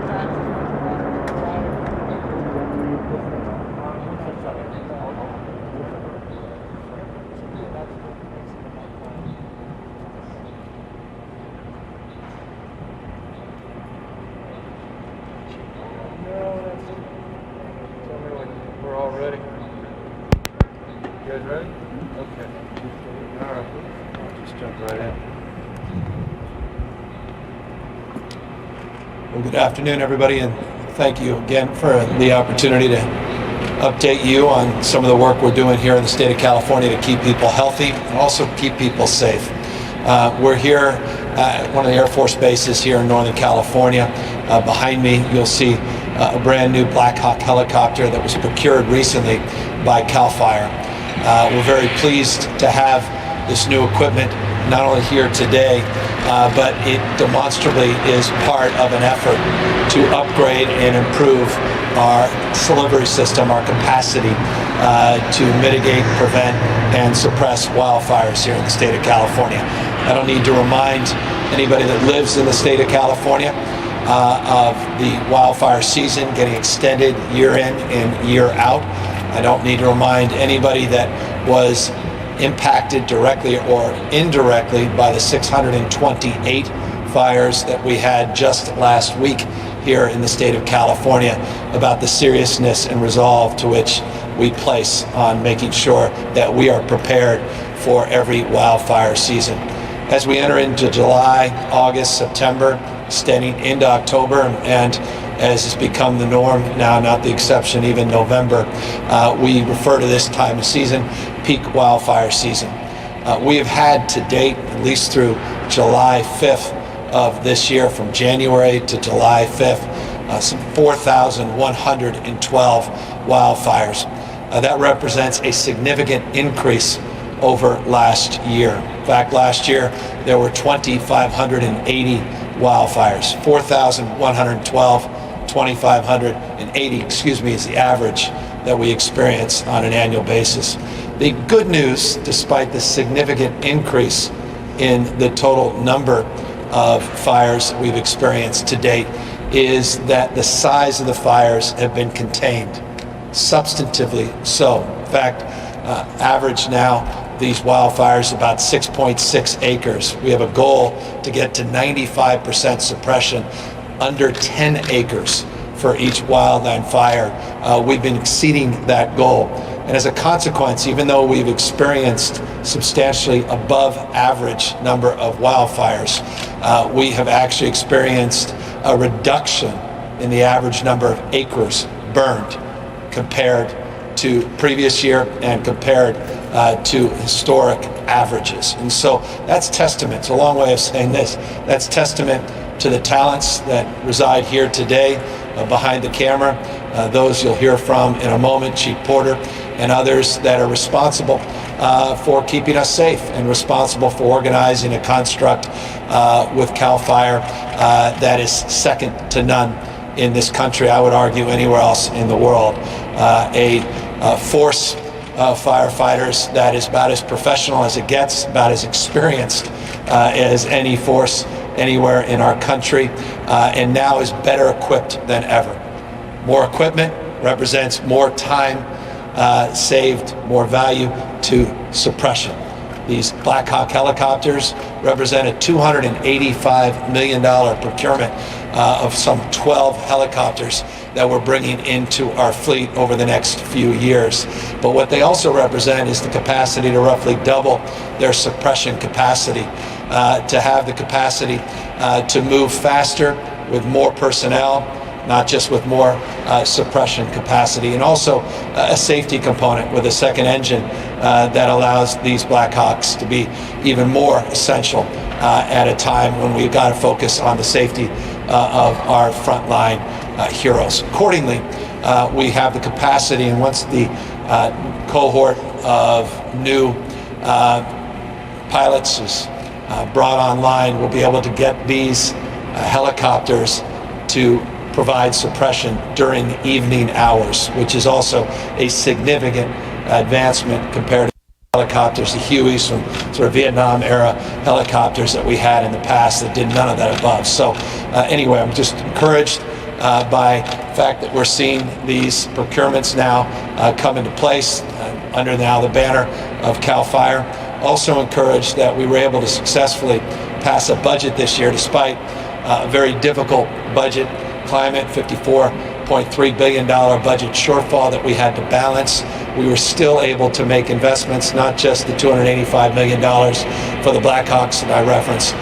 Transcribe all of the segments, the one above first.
We're all ready. You guys ready? Okay. All right. I'll just jump right in. Well, good afternoon, everybody, and thank you again for the opportunity to update you on some of the work we're doing here in the state of California to keep people healthy and also keep people safe. We're here at one of the Air Force bases here in Northern California. Behind me, you'll see a brand new Black Hawk helicopter that was procured recently by CAL FIRE. We're very pleased to have this new equipment not only here today, but it demonstrably is part of an effort to upgrade and improve our delivery system, our capacity to mitigate, prevent, and suppress wildfires here in the state of California. I don't need to remind anybody that lives in the state of California of the wildfire season getting extended year in and year out. I don't need to remind anybody that was impacted directly or indirectly by the 628 fires that we had just last week here in the state of California about the seriousness and resolve to which we place on making sure that we are prepared for every wildfire season. As we enter into July, August, September, extending into October, and as has become the norm now, not the exception, even November, we refer to this time of season peak wildfire season. We have had to date, at least through July 5th of this year, from January to July 5th, some 4,112 wildfires. That represents a significant increase over last year. In fact, last year there were 2,580 wildfires. 4,112, 2,580, is the average that we experience on an annual basis. The good news, despite the significant increase in the total number of fires that we've experienced to date, is that the size of the fires have been contained, substantively so. In fact, average now, these wildfires about 6.6 acres. We have a goal to get to 95% suppression under 10 acres for each wildland fire. We've been exceeding that goal. And as a consequence, even though we've experienced substantially above average number of wildfires, we have actually experienced a reduction in the average number of acres burned compared to previous year and compared to historic averages. And so that's testament, it's a long way of saying this, that's testament to the talents that reside here today behind the camera, those you'll hear from in a moment, Chief Porter, and others that are responsible for keeping us safe and responsible for organizing a construct with CAL FIRE that is second to none in this country, I would argue anywhere else in the world. A force of firefighters that is about as professional as it gets, about as experienced as any force anywhere in our country, and now is better equipped than ever. More equipment represents more time saved, more value to suppression. These Black Hawk helicopters represent a $285 million procurement of some 12 helicopters that we're bringing into our fleet over the next few years. But what they also represent is the capacity to roughly double their suppression capacity, to have the capacity to move faster with more personnel, not just with more suppression capacity, and also a safety component with a second engine that allows these Black Hawks to be even more essential at a time when we've got to focus on the safety of our frontline heroes. Accordingly, we have the capacity, and once the cohort of new pilots is brought online, we'll be able to get these helicopters to provide suppression during evening hours, which is also a significant advancement compared to helicopters, the Hueys from sort of Vietnam era helicopters that we had in the past that did none of that above. So anyway, I'm just encouraged by the fact that we're seeing these procurements now come into place under now the banner of CAL FIRE. Also encouraged that we were able to successfully pass a budget this year despite a very difficult budget climate, $54.3 billion budget shortfall that we had to balance. We were still able to make investments, not just the $285 million for the Blackhawks that I referenced,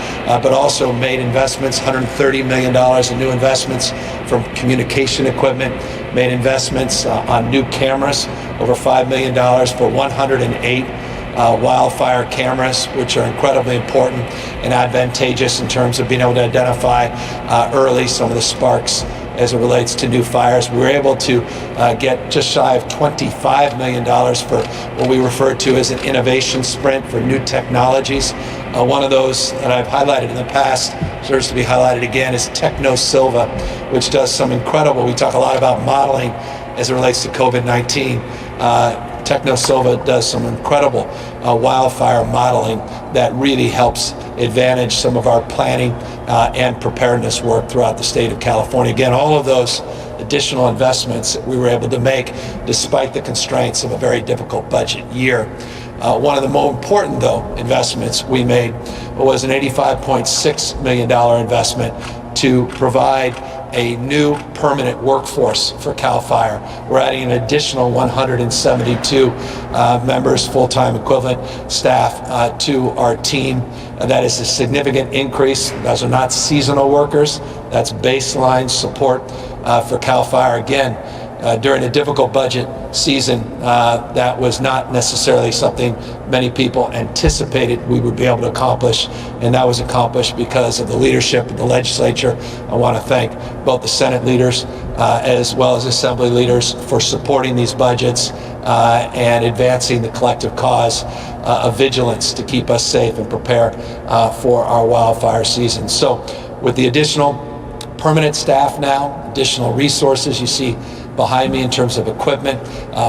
but also made investments, $130 million in new investments from communication equipment, made investments on new cameras, over $5 million for 108 wildfire cameras, which are incredibly important and advantageous in terms of being able to identify early some of the sparks as it relates to new fires. We were able to get just shy of $25 million for what we refer to as an innovation sprint for new technologies. One of those that I've highlighted in the past, deserves to be highlighted again, is Techno Silva, which does some incredible, we talk a lot about modeling as it relates to COVID-19. Techno Silva does some incredible wildfire modeling that really helps advantage some of our planning and preparedness work throughout the state of California. Again, all of those additional investments that we were able to make despite the constraints of a very difficult budget year. One of the more important, though, investments we made was an $85.6 million investment to provide a new permanent workforce for CAL FIRE. We're adding an additional 172 members, full-time equivalent staff to our team. That is a significant increase. Those are not seasonal workers. That's baseline support for CAL FIRE. Again, during a difficult budget season, that was not necessarily something many people anticipated we would be able to accomplish, and that was accomplished because of the leadership of the legislature. I want to thank both the Senate leaders as well as Assembly leaders for supporting these budgets and advancing the collective cause of vigilance to keep us safe and prepare for our wildfire season. So with the additional permanent staff now, additional resources you see behind me in terms of equipment,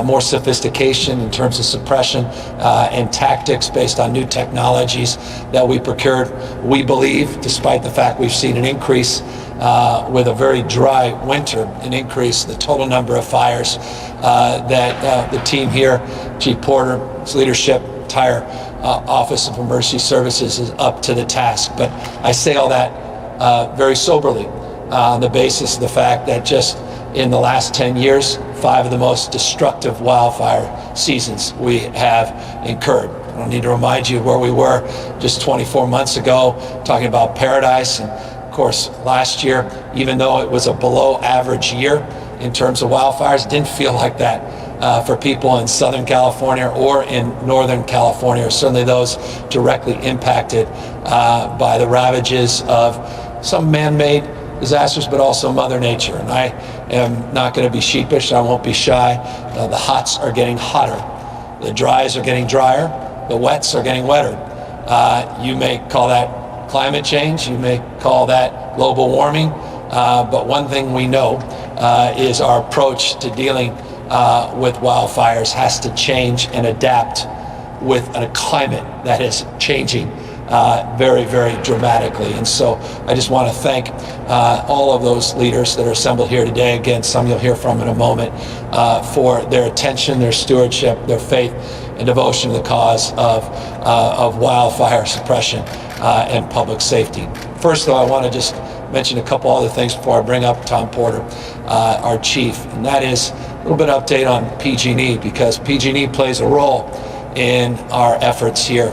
more sophistication in terms of suppression and tactics based on new technologies that we procured. We believe, despite the fact we've seen an increase with a very dry winter, an increase in the total number of fires, that the team here, Chief Porter's leadership, entire Office of Emergency Services is up to the task. But I say all that very soberly on the basis of the fact that just in the last 10 years, 5 of the most destructive wildfire seasons we have incurred. I don't need to remind you where we were just 24 months ago, talking about Paradise. And of course, last year, even though it was a below average year in terms of wildfires, didn't feel like that for people in Southern California or in Northern California, or certainly those directly impacted by the ravages of some man-made disasters, but also Mother Nature. And I am not going to be sheepish. I won't be shy. The hots are getting hotter. The dries are getting drier. The wets are getting wetter. You may call that climate change. You may call that global warming. But one thing we know is our approach to dealing with wildfires has to change and adapt with a climate that is changing very, very dramatically. And so I just want to thank all of those leaders that are assembled here today. Again, some you'll hear from in a moment, for their attention, their stewardship, their faith and devotion to the cause of wildfire suppression and public safety. First, though, I want to just mention a couple other things before I bring up Tom Porter, our chief, and that is a little bit of update on PG&E, because PG&E plays a role in our efforts here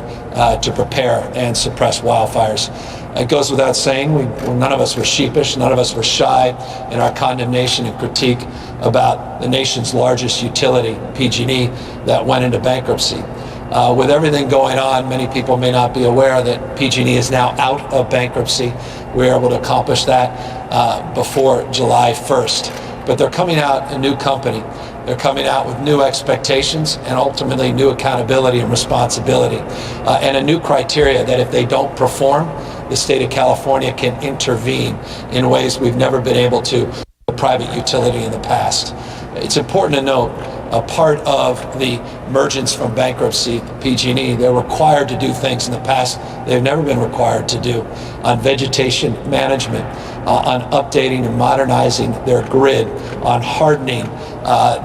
to prepare and suppress wildfires. It goes without saying, none of us were sheepish, none of us were shy in our condemnation and critique about the nation's largest utility, PG&E, that went into bankruptcy. With everything going on, many people may not be aware that PG&E is now out of bankruptcy. We were able to accomplish that before July 1st. But they're coming out a new company. They're coming out with new expectations and ultimately new accountability and responsibility, and a new criteria that if they don't perform, the state of California can intervene in ways we've never been able to with a private utility in the past. It's important to note, a part of the emergence from bankruptcy, PG&E, they're required to do things in the past they've never been required to do on vegetation management, on updating and modernizing their grid, on hardening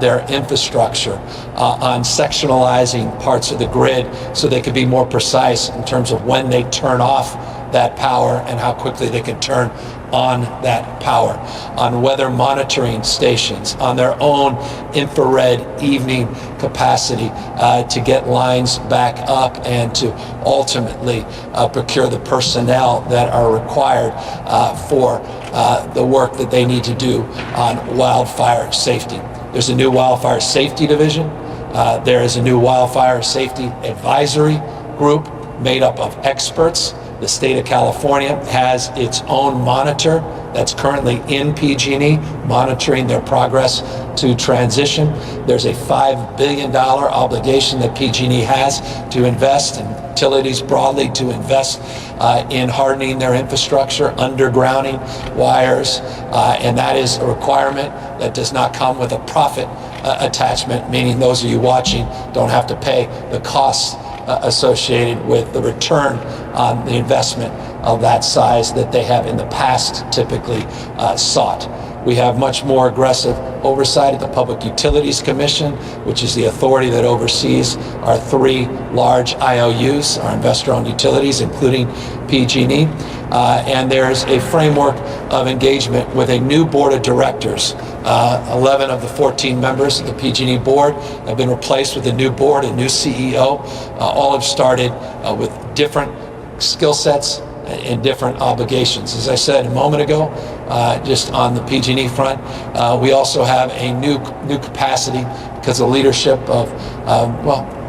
their infrastructure, on sectionalizing parts of the grid so they could be more precise in terms of when they turn off that power and how quickly they can turn on that power, on weather monitoring stations, on their own infrared evening capacity to get lines back up and to ultimately procure the personnel that are required for the work that they need to do on wildfire safety. There's a new wildfire safety division. There is a new wildfire safety advisory group made up of experts. The state of California has its own monitor that's currently in PG&E, monitoring their progress to transition. There's a $5 billion obligation that PG&E has to invest, and utilities broadly to invest in hardening their infrastructure, undergrounding wires, and that is a requirement that does not come with a profit attachment, meaning those of you watching don't have to pay the costs associated with the return on the investment of that size that they have in the past typically sought. We have much more aggressive oversight at the Public Utilities Commission, which is the authority that oversees our 3 large IOUs, our investor-owned utilities, including PG&E. And there's a framework of engagement with a new board of directors. 11 of the 14 members of the PG&E board have been replaced with a new board, a new CEO. All have started with different skill sets and different obligations. As I said a moment ago, just on the PG&E front, we also have a new capacity because of the leadership of,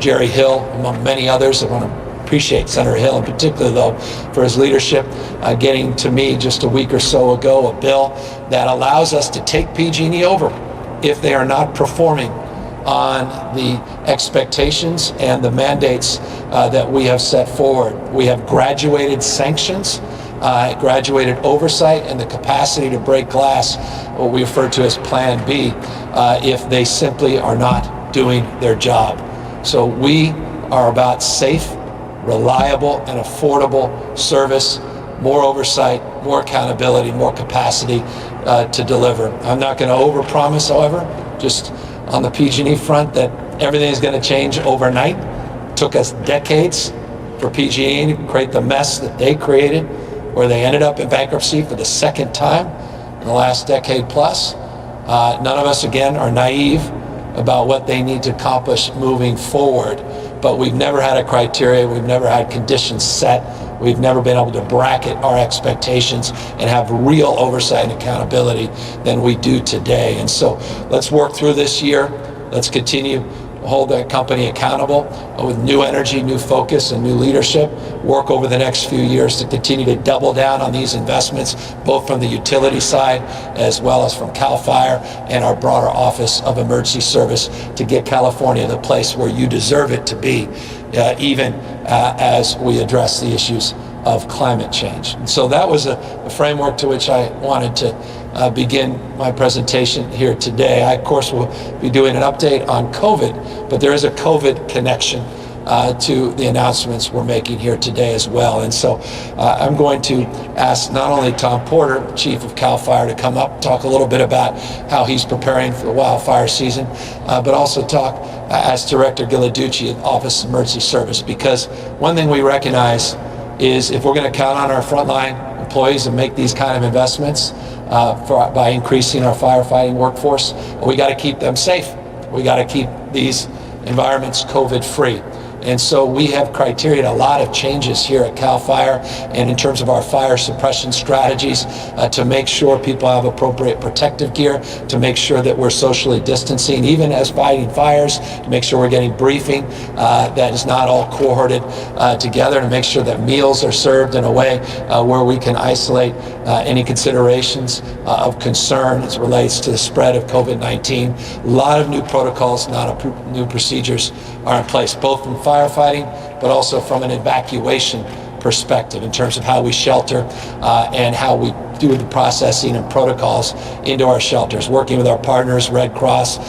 Jerry Hill, among many others. I want to appreciate Senator Hill in particular, though, for his leadership, getting to me just a week or so ago a bill that allows us to take PG&E over if they are not performing on the expectations and the mandates that we have set forward. We have graduated sanctions, graduated oversight, and the capacity to break glass, what we refer to as Plan B, if they simply are not doing their job. So we are about safe, reliable, and affordable service, more oversight, more accountability, more capacity to deliver. I'm not going to overpromise, however, just on the PG&E front, that everything is going to change overnight. It took us decades for PG&E to create the mess that they created, where they ended up in bankruptcy for the second time in the last decade plus. None of us, again, are naive about what they need to accomplish moving forward, but we've never had a criteria, we've never had conditions set, we've never been able to bracket our expectations and have real oversight and accountability than we do today. And so let's work through this year. Let's continue to hold that company accountable with new energy, new focus, and new leadership. Work over the next few years to continue to double down on these investments, both from the utility side as well as from CAL FIRE and our broader Office of Emergency Service, to get California the place where you deserve it to be, even as we address the issues of climate change. And so that was a framework to which I wanted to begin my presentation here today. I, of course, will be doing an update on COVID, but there is a COVID connection to the announcements we're making here today as well. And so I'm going to ask not only Tom Porter, Chief of CAL FIRE, to come up, talk a little bit about how he's preparing for the wildfire season, but also ask Director Ghilarducci at Office of Emergency Service, because one thing we recognize is if we're going to count on our frontline employees and make these kind of investments by increasing our firefighting workforce, we got to keep them safe. We got to keep these environments COVID-free. And so we have criteria, a lot of changes here at CAL FIRE and in terms of our fire suppression strategies to make sure people have appropriate protective gear, to make sure that we're socially distancing, even as fighting fires, to make sure we're getting briefing that is not all cohorted together, to make sure that meals are served in a way where we can isolate any considerations of concern as it relates to the spread of COVID-19. A lot of new protocols, a lot of new procedures are in place, both from firefighting, but also from an evacuation perspective in terms of how we shelter and how we do the processing and protocols into our shelters, working with our partners, Red Cross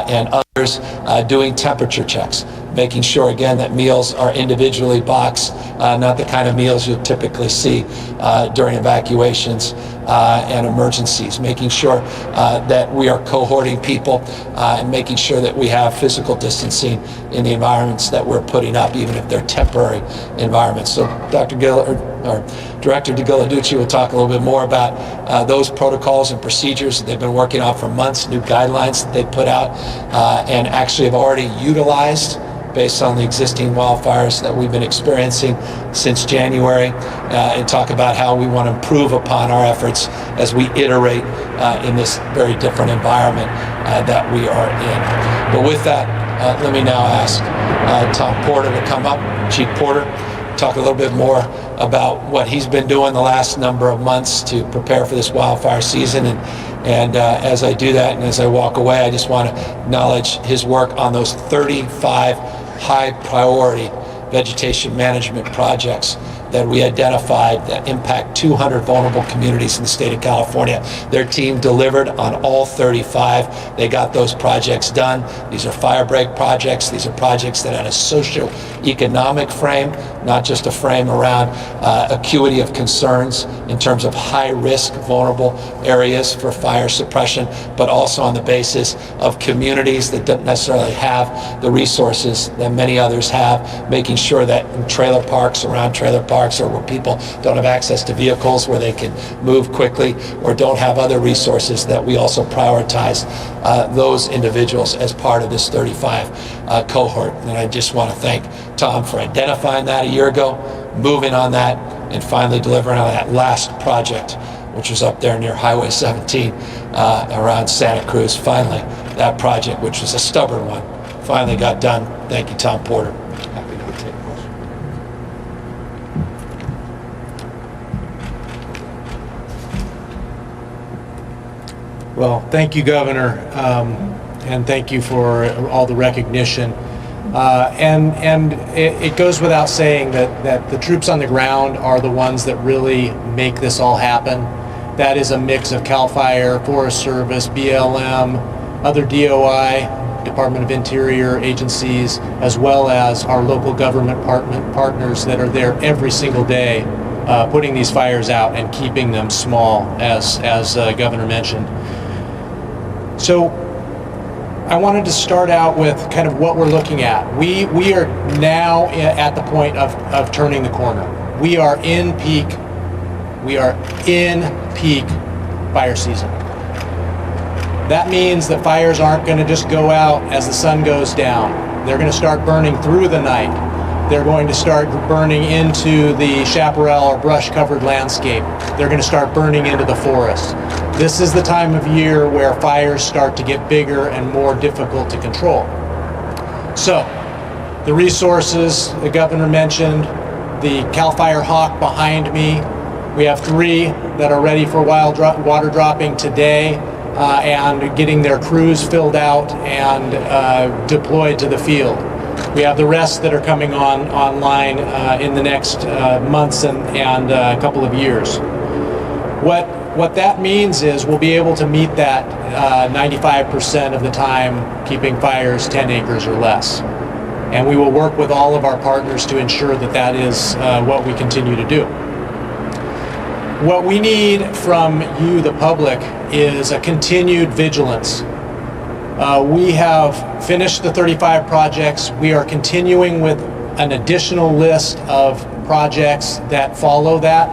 and others, doing temperature checks, making sure, again, that meals are individually boxed, not the kind of meals you'll typically see during evacuations, and emergencies, making sure that we are cohorting people and making sure that we have physical distancing in the environments that we're putting up, even if they're temporary environments. So Director DeGilladucci will talk a little bit more about those protocols and procedures that they've been working on for months, new guidelines that they put out and actually have already utilized based on the existing wildfires that we've been experiencing since January, and talk about how we want to improve upon our efforts as we iterate in this very different environment that we are in. But with that, let me now ask Tom Porter to come up. Chief Porter, talk a little bit more about what he's been doing the last number of months to prepare for this wildfire season. And as I do that and as I walk away, I just want to acknowledge his work on those 35 high priority vegetation management projects that we identified that impact 200 vulnerable communities in the state of California. Their team delivered on all 35. They got those projects done. These are fire break projects. These are projects that had a socio-economic frame, not just a frame around acuity of concerns in terms of high-risk, vulnerable areas for fire suppression, but also on the basis of communities that don't necessarily have the resources that many others have, making sure that in trailer parks, around trailer parks, or where people don't have access to vehicles where they can move quickly or don't have other resources, that we also prioritize those individuals as part of this 35 cohort. And I just want to thank Tom for identifying that a year ago, moving on that, and finally delivering on that last project, which was up there near Highway 17 around Santa Cruz. Finally, that project, which was a stubborn one, finally got done. Thank you, Tom Porter. Happy to take a question. Well, thank you, Governor, and thank you for all the recognition. And it goes without saying that the troops on the ground are the ones that really make this all happen. That is a mix of CAL FIRE, Forest Service, BLM, other DOI, Department of Interior agencies, as well as our local government partners that are there every single day putting these fires out and keeping them small, as Governor mentioned. So I wanted to start out with kind of what we're looking at. We are now at the point of turning the corner. We are in peak fire season. That means that fires aren't going to just go out as the sun goes down. They're going to start burning through the night. They're going to start burning into the chaparral or brush-covered landscape. They're going to start burning into the forest. This is the time of year where fires start to get bigger and more difficult to control. So, the resources the Governor mentioned, the CAL FIRE Hawk behind me. We have 3 that are ready for water dropping today and getting their crews filled out and deployed to the field. We have the rest that are coming online in the next months and a couple of years. What that means is we'll be able to meet that 95% of the time keeping fires 10 acres or less. And we will work with all of our partners to ensure that that is what we continue to do. What we need from you, the public, is a continued vigilance. We have finished the 35 projects. We are continuing with an additional list of projects that follow that.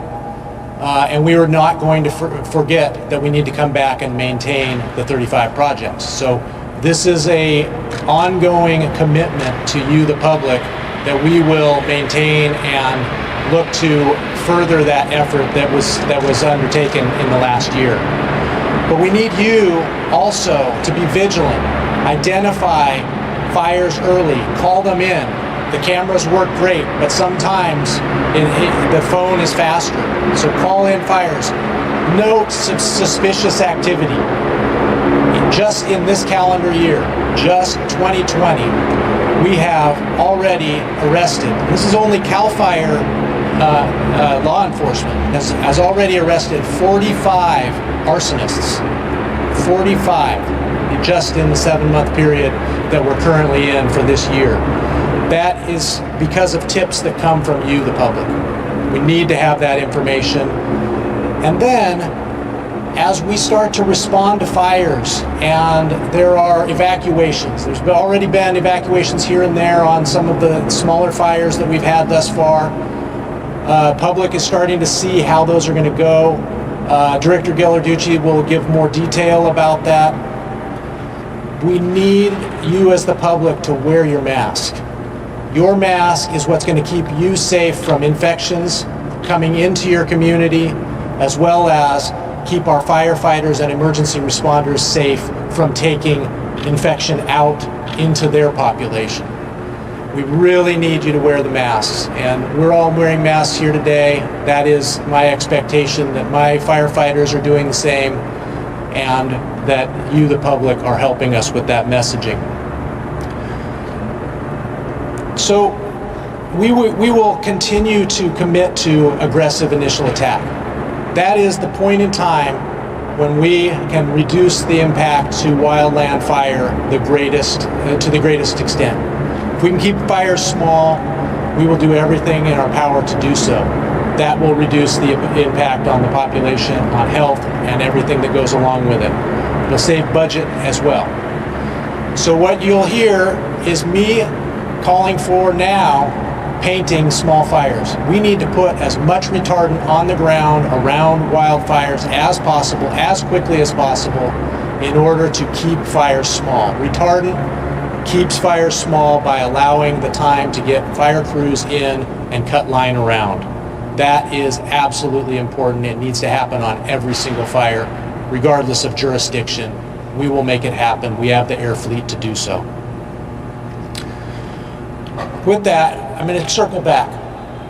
And we are not going to forget that we need to come back and maintain the 35 projects. So this is an ongoing commitment to you, the public, that we will maintain and look to further that effort that was undertaken in the last year. But we need you also to be vigilant. Identify fires early, call them in. The cameras work great, but sometimes the phone is faster. So call in fires. Note suspicious activity. Just in this calendar year, just 2020, we have already arrested. This is only CAL FIRE law enforcement has already arrested 45 arsonists. 45 just in the 7-month period that we're currently in for this year. That is because of tips that come from you, the public. We need to have that information. And then as we start to respond to fires and there are evacuations, there's already been evacuations here and there on some of the smaller fires that we've had thus far. Public is starting to see how those are going to go. Director Ghilarducci will give more detail about that. We need you as the public to wear your mask. Your mask is what's going to keep you safe from infections coming into your community, as well as keep our firefighters and emergency responders safe from taking infection out into their population. We really need you to wear the masks, and we're all wearing masks here today. That is my expectation, that my firefighters are doing the same, and that you, the public, are helping us with that messaging. So we will continue to commit to aggressive initial attack. That is the point in time when we can reduce the impact to wildland fire to the greatest extent. If we can keep fires small, we will do everything in our power to do so. That will reduce the impact on the population, on health, and everything that goes along with it. It'll save budget as well. So what you'll hear is me calling for now painting small fires. We need to put as much retardant on the ground around wildfires as possible, as quickly as possible, in order to keep fires small. Retardant keeps fires small by allowing the time to get fire crews in and cut line around. That is absolutely important. It needs to happen on every single fire, regardless of jurisdiction. We will make it happen. We have the air fleet to do so. With that, I'm going to circle back.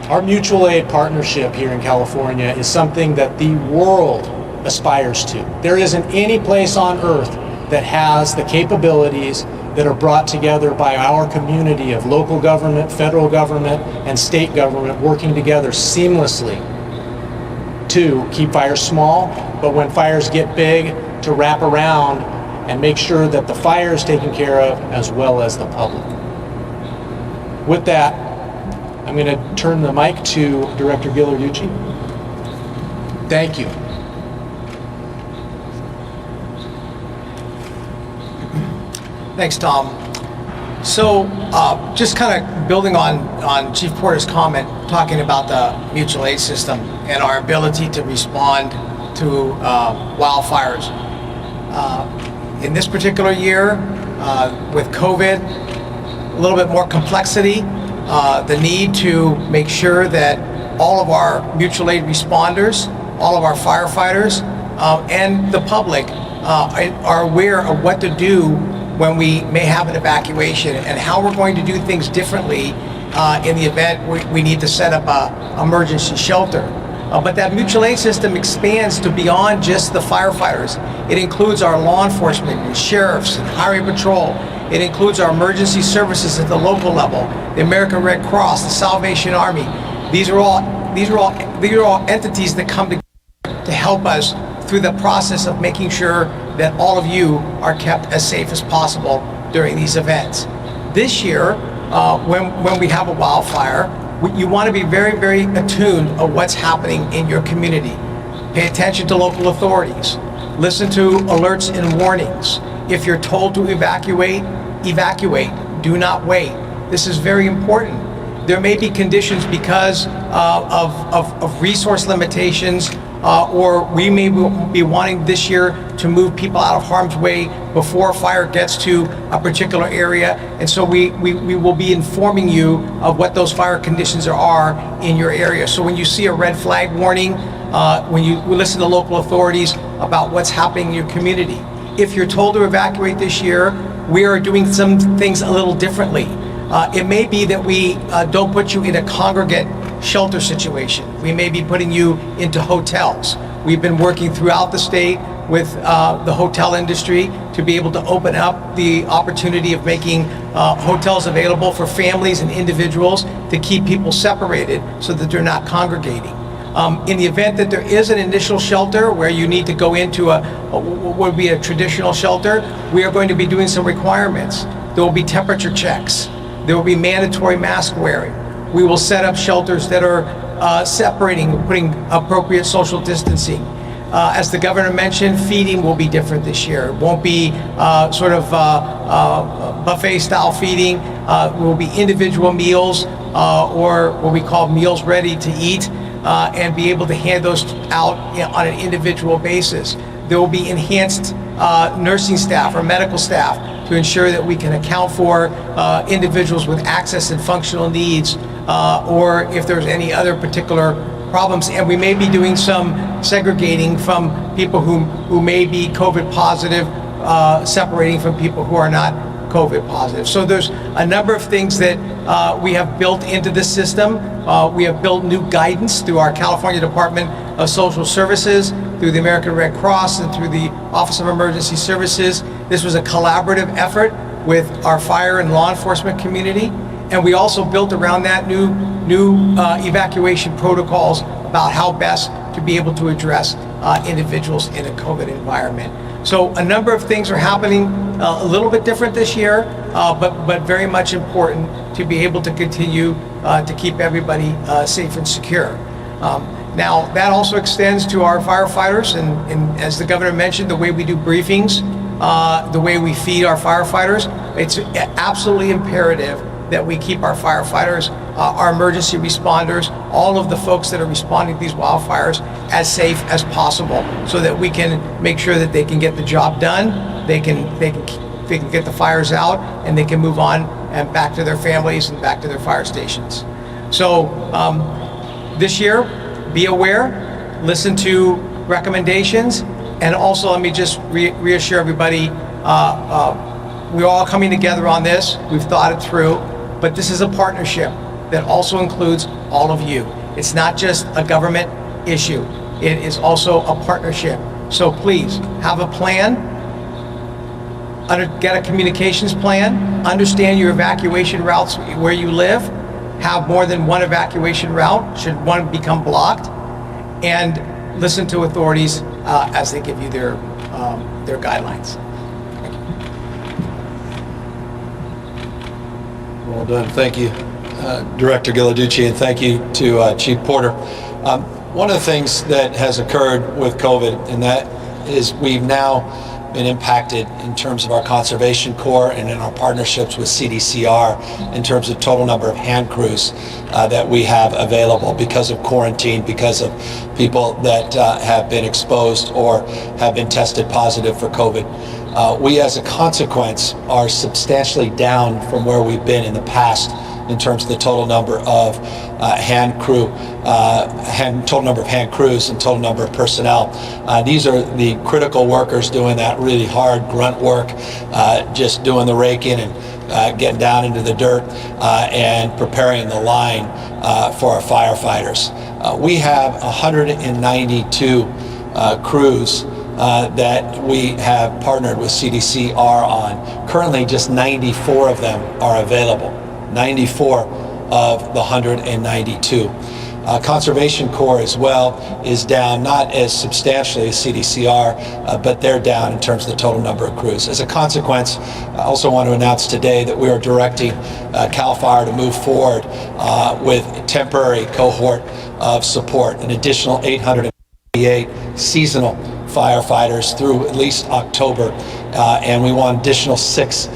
Our mutual aid partnership here in California is something that the world aspires to. There isn't any place on earth that has the capabilities that are brought together by our community of local government, federal government, and state government working together seamlessly to keep fires small, but when fires get big, to wrap around and make sure that the fire is taken care of as well as the public. With that, I'm going to turn the mic to Director Ghilarducci. Thank you. Thanks, Tom. So just kind of building on Chief Porter's comment, talking about the mutual aid system and our ability to respond to wildfires. In this particular year, with COVID, a little bit more complexity, the need to make sure that all of our mutual aid responders, all of our firefighters, and the public are aware of what to do when we may have an evacuation and how we're going to do things differently in the event we need to set up an emergency shelter. But that mutual aid system expands to beyond just the firefighters. It includes our law enforcement and sheriffs and highway patrol. It includes our emergency services at the local level, the American Red Cross, the Salvation Army. These are all entities that come together to help us through the process of making sure that all of you are kept as safe as possible during these events. This year, when we have a wildfire, you want to be very, very attuned of what's happening in your community. Pay attention to local authorities. Listen to alerts and warnings. If you're told to evacuate, evacuate. Do not wait. This is very important. There may be conditions because of resource limitations, or we may be wanting this year to move people out of harm's way before fire gets to a particular area. And so we will be informing you of what those fire conditions are in your area. So when you see a red flag warning, when you listen to local authorities about what's happening in your community. If you're told to evacuate this year, we are doing some things a little differently. It may be that we don't put you in a congregate shelter situation. We may be putting you into hotels. We've been working throughout the state with the hotel industry to be able to open up the opportunity of making hotels available for families and individuals to keep people separated so that they're not congregating. In the event that there is an initial shelter where you need to go into what would be a traditional shelter, we are going to be doing some requirements. There will be temperature checks. There will be mandatory mask wearing. We will set up shelters that are separating, putting appropriate social distancing. as the governor mentioned, feeding will be different this year. It won't be buffet style feeding. It will be individual meals, or what we call meals ready to eat, and be able to hand those out on an individual basis. There will be enhanced nursing staff or medical staff to ensure that we can account for individuals with access and functional needs, or if there's any other particular problems. And we may be doing some segregating from people who may be COVID positive, separating from people who are not COVID positive. So there's a number of things that we have built into this system. We have built new guidance through our California Department of Social Services, through the American Red Cross, and through the Office of Emergency Services. This was a collaborative effort with our fire and law enforcement community. And we also built around that new evacuation protocols about how best to be able to address individuals in a COVID environment. So a number of things are happening a little bit different this year, but very much important to be able to continue to keep everybody safe and secure. Now, that also extends to our firefighters, and as the governor mentioned, the way we do briefings, the way we feed our firefighters, it's absolutely imperative that we keep our firefighters, our emergency responders, all of the folks that are responding to these wildfires as safe as possible, so that we can make sure that they can get the job done, they can get the fires out, and they can move on and back to their families and back to their fire stations. So this year, be aware, listen to recommendations, and also let me just reassure everybody, we're all coming together on this. We've thought it through, but this is a partnership that also includes all of you. It's not just a government issue. It is also a partnership. So please have a plan, get a communications plan, understand your evacuation routes where you live, have more than one evacuation route should one become blocked, and listen to authorities as they give you their guidelines. Well done. Thank you, Director Ghilarducci, and thank you to Chief Porter. One of the things that has occurred with COVID, and that is we've now been impacted in terms of our Conservation Corps and in our partnerships with CDCR in terms of total number of hand crews that we have available because of quarantine, because of people that have been exposed or have been tested positive for COVID. We, as a consequence, are substantially down from where we've been in the past in terms of the total number of total number of hand crews and total number of personnel. These are the critical workers doing that really hard grunt work, just doing the raking and getting down into the dirt and preparing the line for our firefighters. We have 192 crews that we have partnered with CDCR on. Currently, just 94 of them are available. 94 of the 192. Conservation Corps as well is down, not as substantially as CDCR, but they're down in terms of the total number of crews. As a consequence, I also want to announce today that we are directing CAL FIRE to move forward with a temporary cohort of support, an additional 888 seasonal firefighters through at least October, and we want additional 6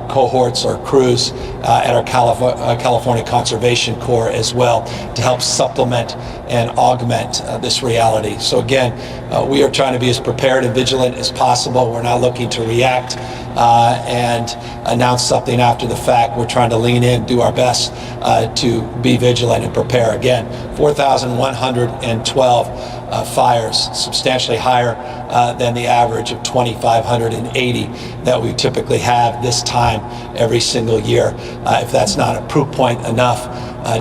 cohorts or crews at our California Conservation Corps as well to help supplement and augment this reality. So again, we are trying to be as prepared and vigilant as possible. We're not looking to react and announce something after the fact. We're trying to lean in, do our best to be vigilant and prepare. Again, 4,112 fires, substantially higher than the average of 2,580 that we typically have this time every single year. If that's not a proof point enough,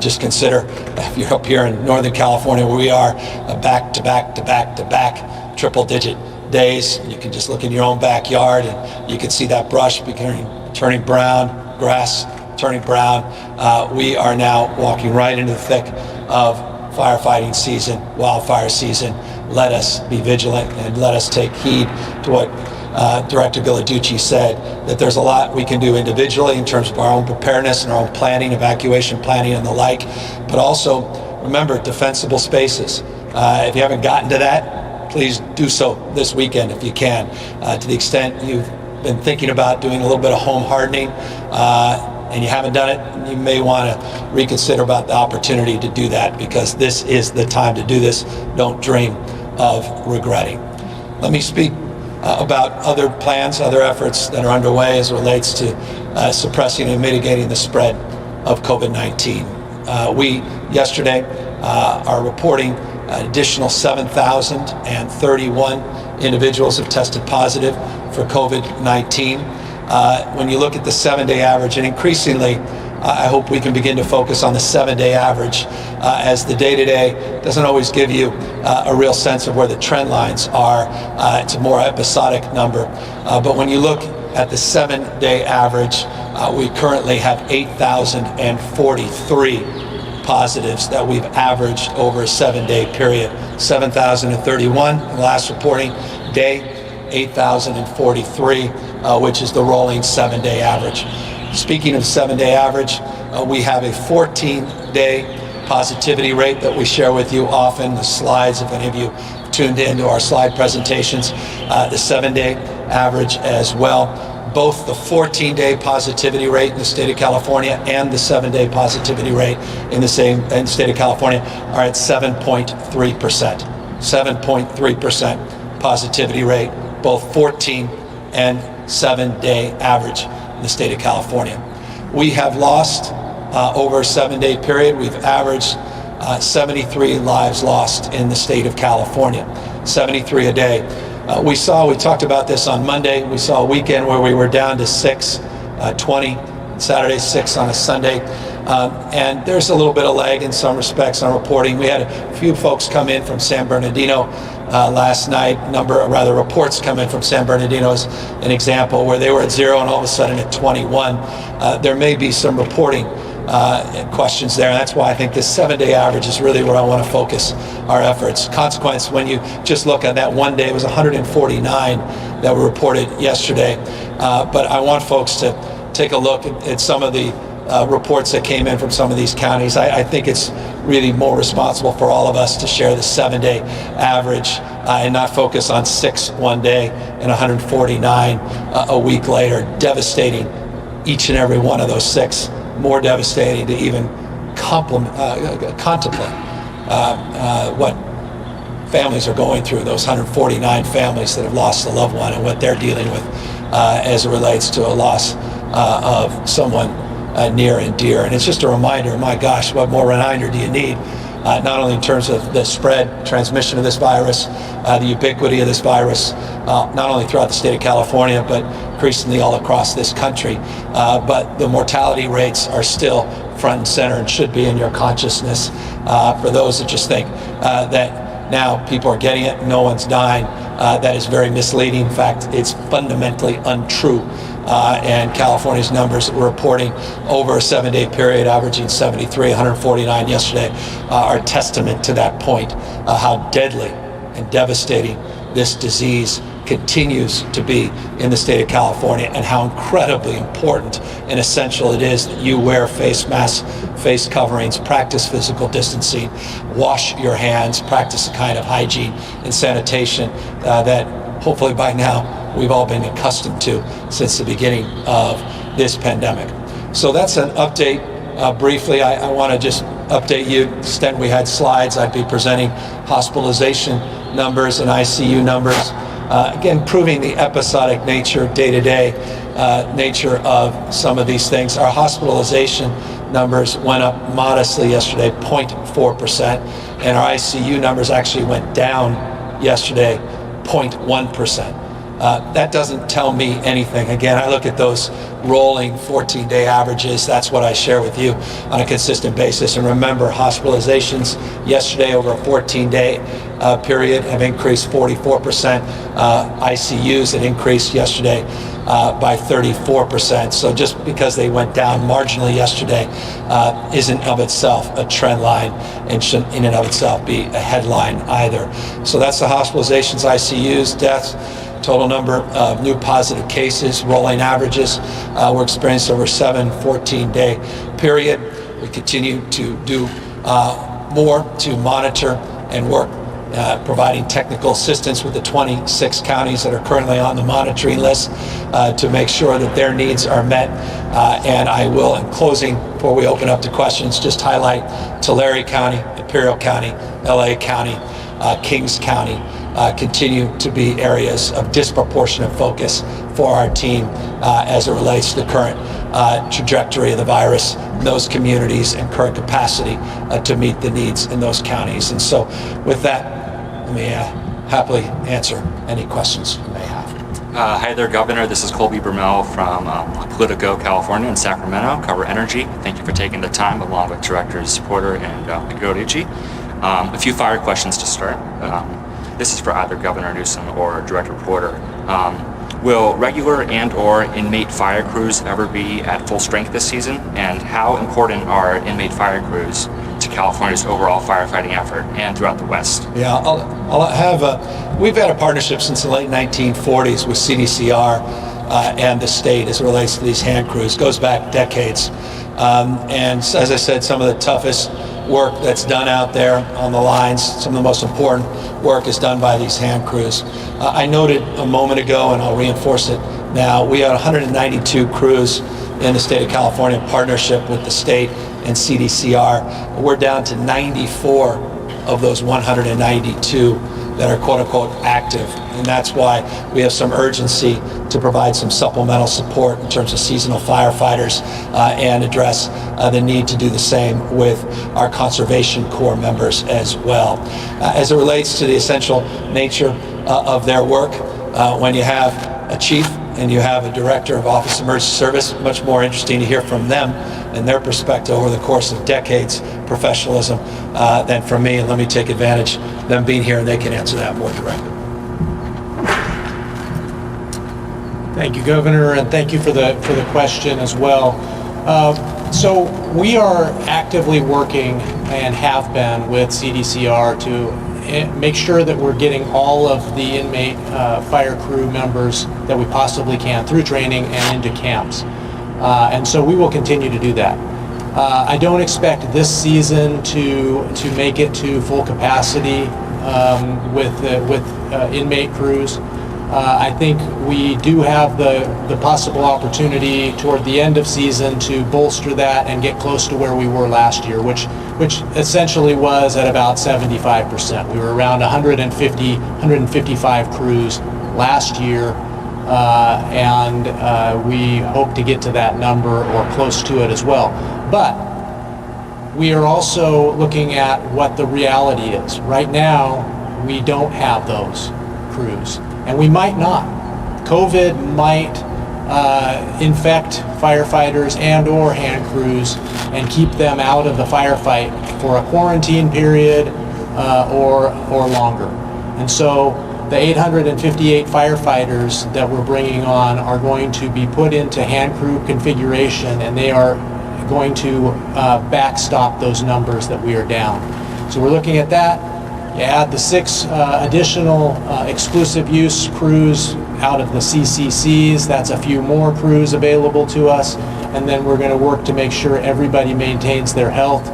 just consider if you're up here in Northern California where we are, back to back triple-digit days. You can just look in your own backyard and you can see that brush turning brown, grass turning brown. We are now walking right into the thick of firefighting season, wildfire season. Let us be vigilant and let us take heed to what Director Ghilarducci said, that there's a lot we can do individually in terms of our own preparedness and our own planning, evacuation planning and the like, but also remember defensible spaces. If you haven't gotten to that, please do so this weekend if you can. To the extent you've been thinking about doing a little bit of home hardening and you haven't done it, you may want to reconsider about the opportunity to do that, because this is the time to do this. Don't dream of regretting. Let me speak about other plans, other efforts that are underway as it relates to suppressing and mitigating the spread of COVID-19. We yesterday are reporting an additional 7,031 individuals have tested positive for COVID-19. When you look at the 7-day average, and increasingly, I hope we can begin to focus on the 7-day average, as the day-to-day doesn't always give you a real sense of where the trend lines are. It's a more episodic number. But when you look at the 7-day average, we currently have 8,043 positives that we've averaged over a 7-day period. 7,031 in the last reporting day, 8,043, which is the rolling 7-day average. Speaking of 7-day average, we have a 14-day positivity rate that we share with you often. The slides, if any of you tuned into our slide presentations, the 7-day average as well. Both the 14-day positivity rate in the state of California and the 7-day positivity rate in the state of California are at 7.3%. 7.3% positivity rate, both 14 and 7-day average in the state of California. We have lost over a 7-day period. We've averaged 73 lives lost in the state of California, 73 a day. We talked about this on Monday. We saw a weekend where we were down to 6, 20, Saturday 6 on a Sunday. And there's a little bit of lag in some respects on reporting. We had a few folks come in from San Bernardino last night, reports come in from San Bernardino as an example, where they were at 0 and all of a sudden at 21. There may be some reporting questions there, and that's why I think this 7-day average is really where I want to focus our efforts. Consequence, when you just look at that one day, it was 149 that were reported yesterday. But I want folks to take a look at some of the reports that came in from some of these counties. I think it's really more responsible for all of us to share the 7-day average and not focus on 6 one day and 149 a week later. Devastating, each and every one of those 6. More devastating to even contemplate what families are going through, those 149 families that have lost a loved one and what they're dealing with as it relates to a loss of someone near and dear. And it's just a reminder, my gosh, what more reminder do you need? Not only in terms of the spread, transmission of this virus, the ubiquity of this virus, not only throughout the state of California, but increasingly all across this country. But the mortality rates are still front and center and should be in your consciousness. For those that just think that now people are getting it, no one's dying, that is very misleading. In fact, it's fundamentally untrue. And California's numbers that we're reporting over a 7-day period, averaging 73, 149 yesterday, are testament to that point, how deadly and devastating this disease continues to be in the state of California, and how incredibly important and essential it is that you wear face masks, face coverings, practice physical distancing, wash your hands, practice a kind of hygiene and sanitation that hopefully by now we've all been accustomed to since the beginning of this pandemic. So that's an update. Briefly, I want to just update you. To the extent we had slides, I'd be presenting hospitalization numbers and ICU numbers. Again, proving the episodic nature, day-to-day nature of some of these things. Our hospitalization numbers went up modestly yesterday, 0.4%, and our ICU numbers actually went down yesterday, 0.1%. That doesn't tell me anything. Again, I look at those rolling 14-day averages. That's what I share with you on a consistent basis. And remember, hospitalizations yesterday over a 14-day period have increased 44%. ICUs had increased yesterday by 34%. So just because they went down marginally yesterday isn't of itself a trend line and shouldn't in and of itself be a headline either. So that's the hospitalizations, ICUs, deaths. Total number of new positive cases, rolling averages, were experienced over a 14-day period. We continue to do more to monitor and work providing technical assistance with the 26 counties that are currently on the monitoring list to make sure that their needs are met. And I will, in closing, before we open up to questions, just highlight Tulare County, Imperial County, LA County, Kings County continue to be areas of disproportionate focus for our team as it relates to the current trajectory of the virus in those communities and current capacity to meet the needs in those counties. And so with that, let me happily answer any questions you may have. Hi there, Governor. This is Colby Bermel from Politico, California in Sacramento, cover energy. Thank you for taking the time, along with Directors Porter and Godici. A few fire questions to start. This is for either Governor Newsom or Director Porter. Will regular and/or inmate fire crews ever be at full strength this season? And how important are inmate fire crews to California's overall firefighting effort and throughout the West? Yeah, I'll have we've had a partnership since the late 1940s with CDCR and the state as it relates to these hand crews. It goes back decades. And as I said, some of the toughest work that's done out there on the lines, some of the most important work is done by these hand crews. I noted a moment ago, and I'll reinforce it now, we had 192 crews in the state of California in partnership with the state and CDCR. We're down to 94 of those 192 that are quote-unquote active, and that's why we have some urgency to provide some supplemental support in terms of seasonal firefighters and address the need to do the same with our Conservation Corps members as well. As it relates to the essential nature of their work, when you have a chief and you have a director of Office of Emergency Service, much more interesting to hear from them and their perspective over the course of decades professionalism than from me. And let me take advantage of them being here, and they can answer that more directly. Thank you, Governor, and thank you for the question as well. So we are actively working and have been with CDCR to make sure that we're getting all of the inmate fire crew members that we possibly can through training and into camps. And so we will continue to do that. I don't expect this season to make it to full capacity with inmate crews. I think we do have the possible opportunity toward the end of season to bolster that and get close to where we were last year, which essentially was at about 75%. We were around 155 crews last year, and we hope to get to that number or close to it as well. But we are also looking at what the reality is. Right now, we don't have those crews. And we might not. COVID might infect firefighters and or hand crews and keep them out of the firefight for a quarantine period or longer. And so the 858 firefighters that we're bringing on are going to be put into hand crew configuration, and they are going to backstop those numbers that we are down. So we're looking at that. You add the 6 additional exclusive use crews out of the CCCs, that's a few more crews available to us, and then we're going to work to make sure everybody maintains their health,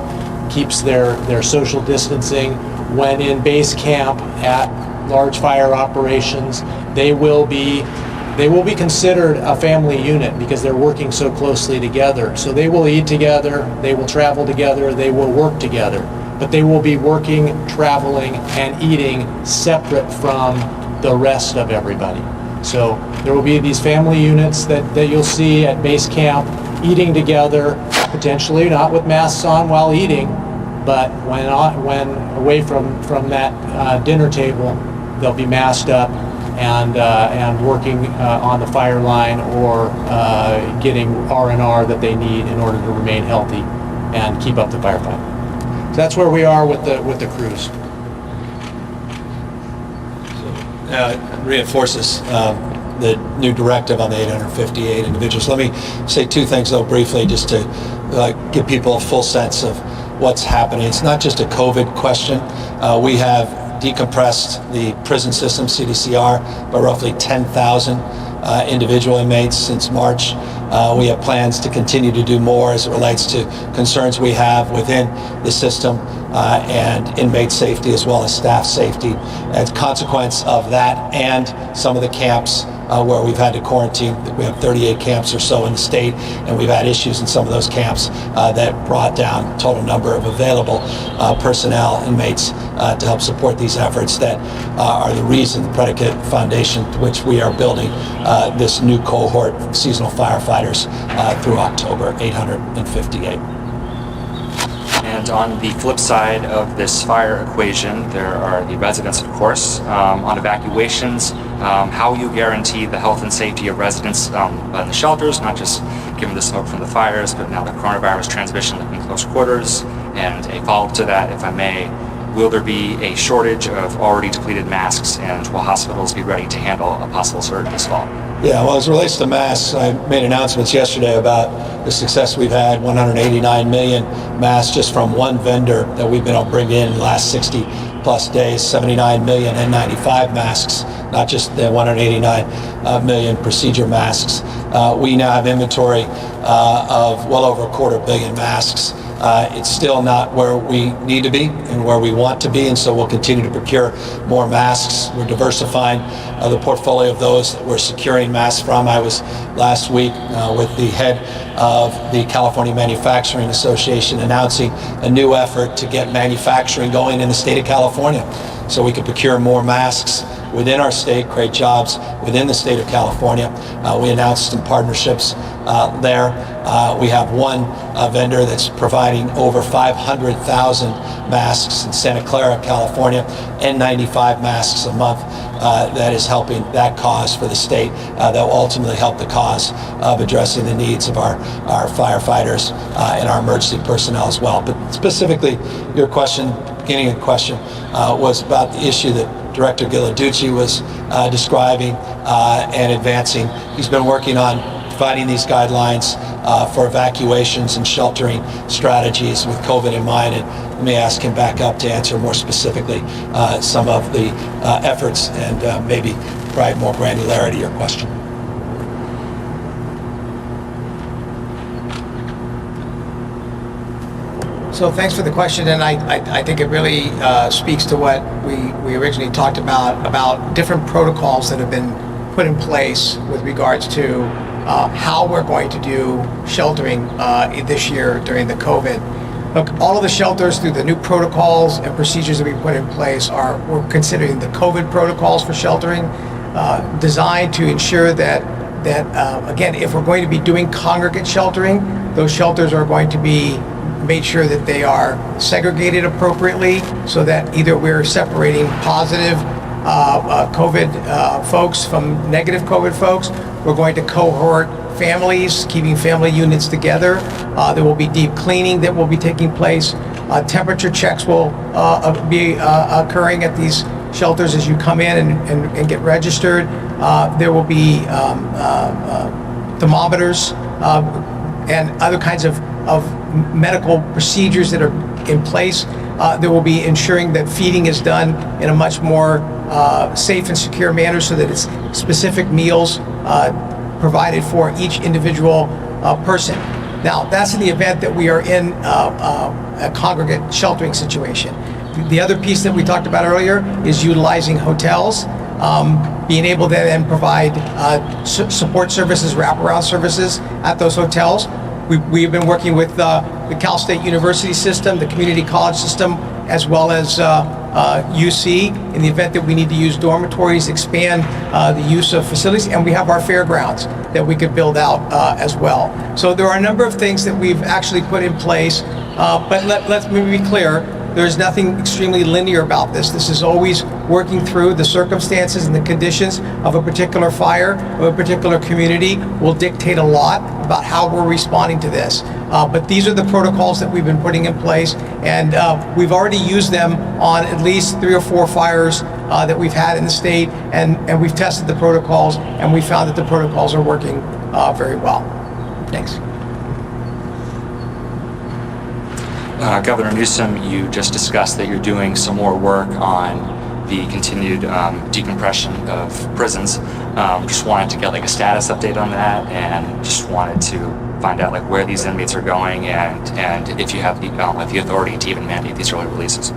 keeps their social distancing. When in base camp at large fire operations, they will be considered a family unit because they're working so closely together. So they will eat together, they will travel together, they will work together. But they will be working, traveling, and eating separate from the rest of everybody. So there will be these family units that you'll see at base camp eating together, potentially not with masks on while eating, but when away from that dinner table, they'll be masked up and working on the fire line or getting R&R that they need in order to remain healthy and keep up the firefight. So that's where we are with the crews. Reinforces the new directive on the 858 individuals. Let me say 2 things though briefly, just to give people a full sense of what's happening. It's not just a COVID question. We have decompressed the prison system, CDCR, by roughly 10,000 individual inmates since March. We have plans to continue to do more as it relates to concerns we have within the system and inmate safety as well as staff safety. As a consequence of that and some of the camps where we've had to quarantine, we have 38 camps or so in the state, and we've had issues in some of those camps that brought down total number of available personnel, inmates, to help support these efforts that are the reason, the predicate foundation to which we are building this new cohort of seasonal firefighters through October, 858. And on the flip side of this fire equation, there are the residents, of course. On evacuations, how you guarantee the health and safety of residents in the shelters, not just given the smoke from the fires, but now the coronavirus transmission in close quarters. And a follow-up to that, if I may, will there be a shortage of already depleted masks, and will hospitals be ready to handle a possible surge this fall? Yeah, well, as it relates to masks, I made announcements yesterday about the success we've had, 189 million masks just from one vendor that we've been able to bring in the last 60 plus days, 79 million N95 masks, not just the 189 million procedure masks. We now have inventory of well over 250 million masks. It's still not where we need to be and where we want to be, and so we'll continue to procure more masks. We're diversifying the portfolio of those that we're securing masks from. I was last week with the head of the California Manufacturing Association announcing a new effort to get manufacturing going in the state of California so we can procure more masks within our state, create jobs within the state of California. We announced some partnerships there. We have one vendor that's providing over 500,000 masks in Santa Clara, California, N95 masks a month. That is helping that cause for the state. That will ultimately help the cause of addressing the needs of our firefighters and our emergency personnel as well. But specifically, your question, beginning of the question, was about the issue that Director Ghilarducci was describing and advancing. He's been working on providing these guidelines for evacuations and sheltering strategies with COVID in mind. And let me ask him back up to answer more specifically some of the efforts and maybe provide more granularity to your question. So thanks for the question, and I think it really speaks to what we originally talked about different protocols that have been put in place with regards to how we're going to do sheltering this year during the COVID. Look, all of the shelters through the new protocols and procedures that we put in place we're considering the COVID protocols for sheltering, designed to ensure that again, if we're going to be doing congregate sheltering, those shelters are going to be made sure that they are segregated appropriately so that either we're separating positive COVID folks from negative COVID folks. We're going to cohort families, keeping family units together. There will be deep cleaning that will be taking place. Temperature checks will be occurring at these shelters as you come in and get registered. There will be thermometers and other kinds of medical procedures that are in place. There will be ensuring that feeding is done in a much more safe and secure manner so that it's specific meals provided for each individual person. Now, that's in the event that we are in a congregate sheltering situation. The other piece that we talked about earlier is utilizing hotels, being able to then provide support services, wraparound services at those hotels. We've been working with the Cal State University system, the community college system, as well as UC in the event that we need to use dormitories, expand the use of facilities, and we have our fairgrounds that we could build out as well. So there are a number of things that we've actually put in place, but let's be clear. There's nothing extremely linear about this. This is always working through the circumstances and the conditions of a particular fire or a particular community will dictate a lot about how we're responding to this. But these are the protocols that we've been putting in place, and we've already used them on at least 3 or 4 fires that we've had in the state, and we've tested the protocols, and we found that the protocols are working very well. Thanks. Governor Newsom, you just discussed that you're doing some more work on the continued decompression of prisons. Just wanted to get like a status update on that, and just wanted to find out like where these inmates are going, and if you have the authority to even mandate these early releases.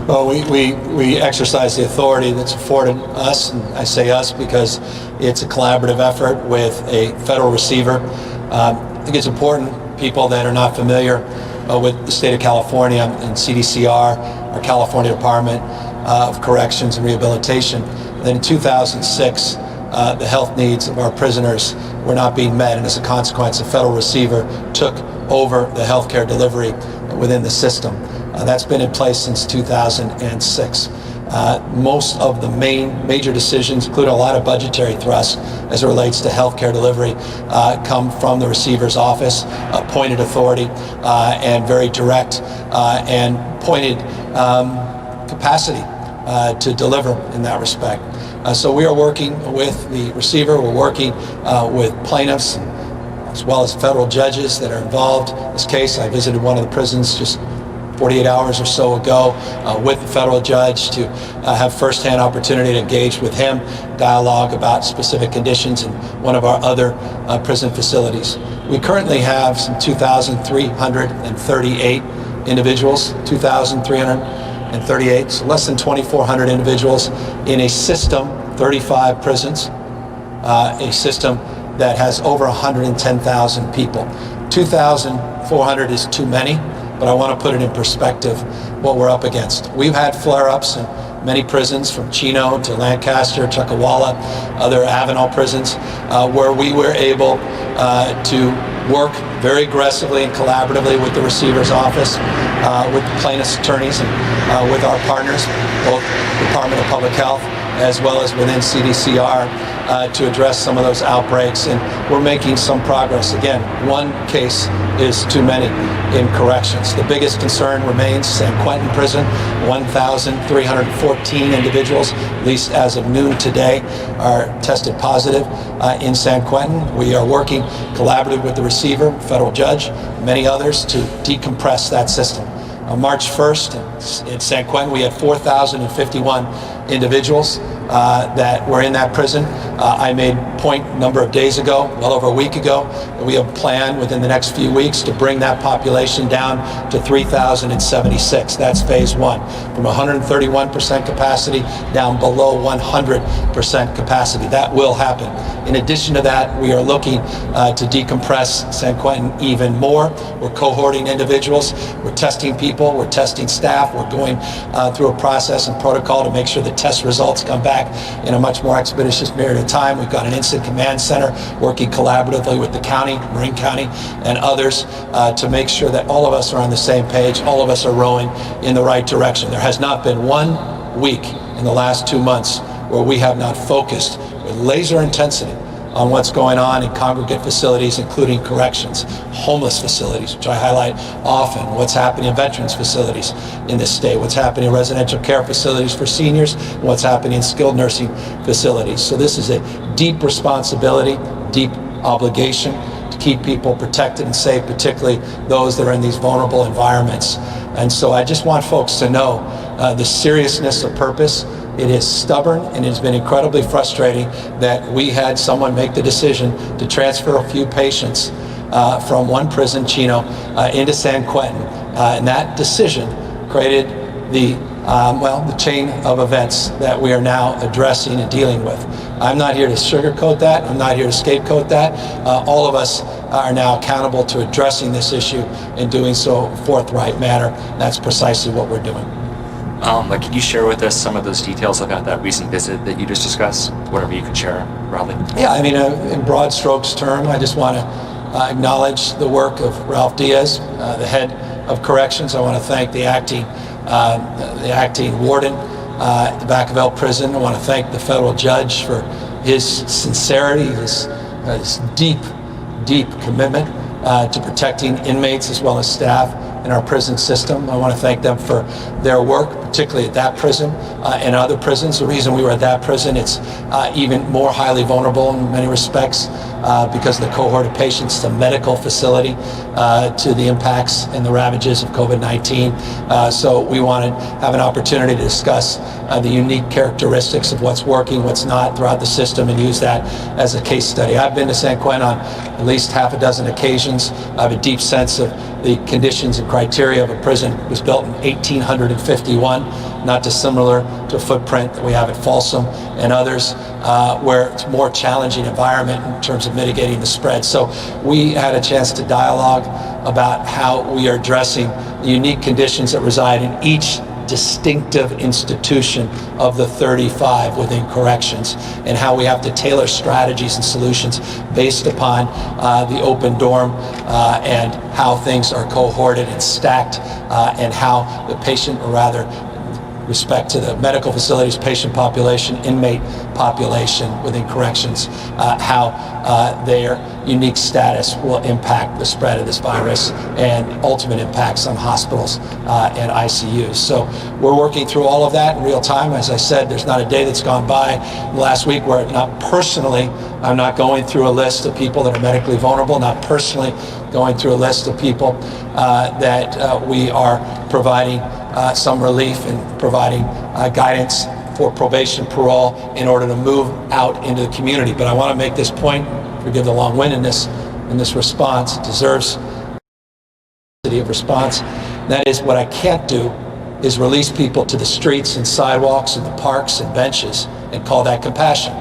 Well, we exercise the authority that's afforded us, and I say us because it's a collaborative effort with a federal receiver. I think it's important, people that are not familiar with the state of California and CDCR, our California Department of Corrections and Rehabilitation, that in 2006, the health needs of our prisoners were not being met, and as a consequence, a federal receiver took over the healthcare delivery within the system. That's been in place since 2006. Most of the major decisions, including a lot of budgetary thrusts as it relates to healthcare delivery, come from the receiver's office, appointed authority, and very direct and pointed capacity to deliver in that respect. So we are working with the receiver, we're working with plaintiffs, as well as federal judges that are involved in this case. I visited one of the prisons just 48 hours or so ago with the federal judge to have firsthand opportunity to engage with him, dialogue about specific conditions in one of our other prison facilities. We currently have some 2,338 individuals, 2,338, so less than 2,400 individuals in a system, 35 prisons, a system that has over 110,000 people. 2,400 is too many, but I want to put it in perspective what we're up against. We've had flare-ups in many prisons, from Chino to Lancaster, Chuckawalla, other Avenal prisons, where we were able to work very aggressively and collaboratively with the receiver's office, with the plaintiff's attorneys, and with our partners, both Department of Public Health as well as within CDCR, to address some of those outbreaks, and we're making some progress. Again, one case is too many in corrections. The biggest concern remains San Quentin Prison. 1,314 individuals, at least as of noon today, are tested positive in San Quentin. We are working collaboratively with the receiver, federal judge, many others, to decompress that system. On March 1st in San Quentin, we had 4,051 individuals that were in that prison. I made point a number of days ago, well over a week ago, that we have a plan within the next few weeks to bring that population down to 3,076. That's phase one, from 131% capacity down below 100% capacity. That will happen. In addition to that, we are looking to decompress San Quentin even more. We're cohorting individuals, we're testing people, we're testing staff, we're going through a process and protocol to make sure the test results come back in a much more expeditious period of time. We've got an incident command center working collaboratively with the county, Marin County, and others to make sure that all of us are on the same page, all of us are rowing in the right direction. There has not been 1 week in the last 2 months where we have not focused with laser intensity on what's going on in congregate facilities, including corrections, homeless facilities, which I highlight often, what's happening in veterans facilities in this state, what's happening in residential care facilities for seniors, and what's happening in skilled nursing facilities. So this is a deep responsibility, deep obligation to keep people protected and safe, particularly those that are in these vulnerable environments. And so I just want folks to know the seriousness of purpose. It is stubborn, and it has been incredibly frustrating that we had someone make the decision to transfer a few patients from one prison, Chino, into San Quentin. And that decision created the chain of events that we are now addressing and dealing with. I'm not here to sugarcoat that. I'm not here to scapegoat that. All of us are now accountable to addressing this issue and doing so in a forthright manner. That's precisely what we're doing. Can you share with us some of those details about that recent visit that you just discussed? Whatever you could share broadly. Yeah, I mean, in broad strokes term, I just want to acknowledge the work of Ralph Diaz, the head of corrections. I want to thank the acting warden at the Vacaville prison. I want to thank the federal judge for his sincerity, his deep commitment to protecting inmates as well as staff in our prison system. I want to thank them for their work, particularly at that prison and other prisons. The reason we were at that prison, it's even more highly vulnerable in many respects because of the cohort of patients, the medical facility, to the impacts and the ravages of COVID-19. So we wanted to have an opportunity to discuss the unique characteristics of what's working, what's not throughout the system, and use that as a case study. I've been to San Quentin on at least half a dozen occasions. I have a deep sense of the conditions and criteria of a prison. It was built in 1851, not dissimilar to a footprint that we have at Folsom and others, where it's a more challenging environment in terms of mitigating the spread. So we had a chance to dialogue about how we are addressing the unique conditions that reside in each distinctive institution of the 35 within corrections, and how we have to tailor strategies and solutions based upon the open dorm and how things are cohorted and stacked, and how the patient, or rather respect to the medical facilities, patient population, inmate population within corrections, how their unique status will impact the spread of this virus and ultimate impacts on hospitals and ICUs. So we're working through all of that in real time. As I said, there's not a day that's gone by last week where I'm not going through a list of people that are medically vulnerable, not personally going through a list of people that we are providing some relief and providing guidance for probation, parole, in order to move out into the community. But I want to make this point, forgive the long-windedness in this response, it deserves of response. That is, what I can't do is release people to the streets and sidewalks and the parks and benches and call that compassion.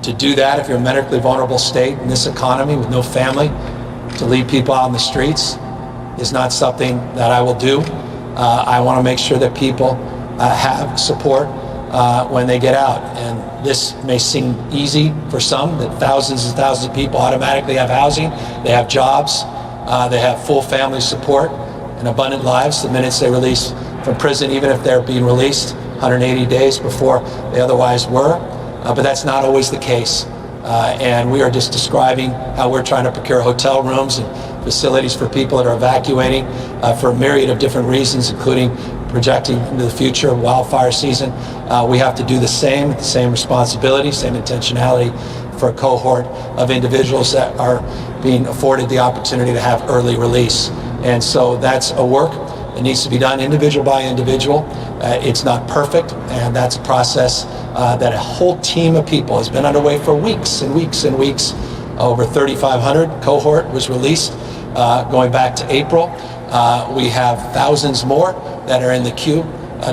To do that, if you're in a medically vulnerable state in this economy with no family, to leave people out in the streets is not something that I will do. I want to make sure that people have support when they get out. And this may seem easy for some, that thousands and thousands of people automatically have housing, they have jobs, they have full family support and abundant lives the minute they release from prison, even if they're being released 180 days before they otherwise were. But that's not always the case. And we are just describing how we're trying to procure hotel rooms and facilities for people that are evacuating for a myriad of different reasons, including projecting into the future wildfire season. We have to do the same responsibility, same intentionality for a cohort of individuals that are being afforded the opportunity to have early release. And so that's a work that needs to be done individual by individual. It's not perfect, and that's a process that a whole team of people has been underway for weeks and weeks and weeks. Over 3,500 cohort was released going back to April. We have thousands more that are in the queue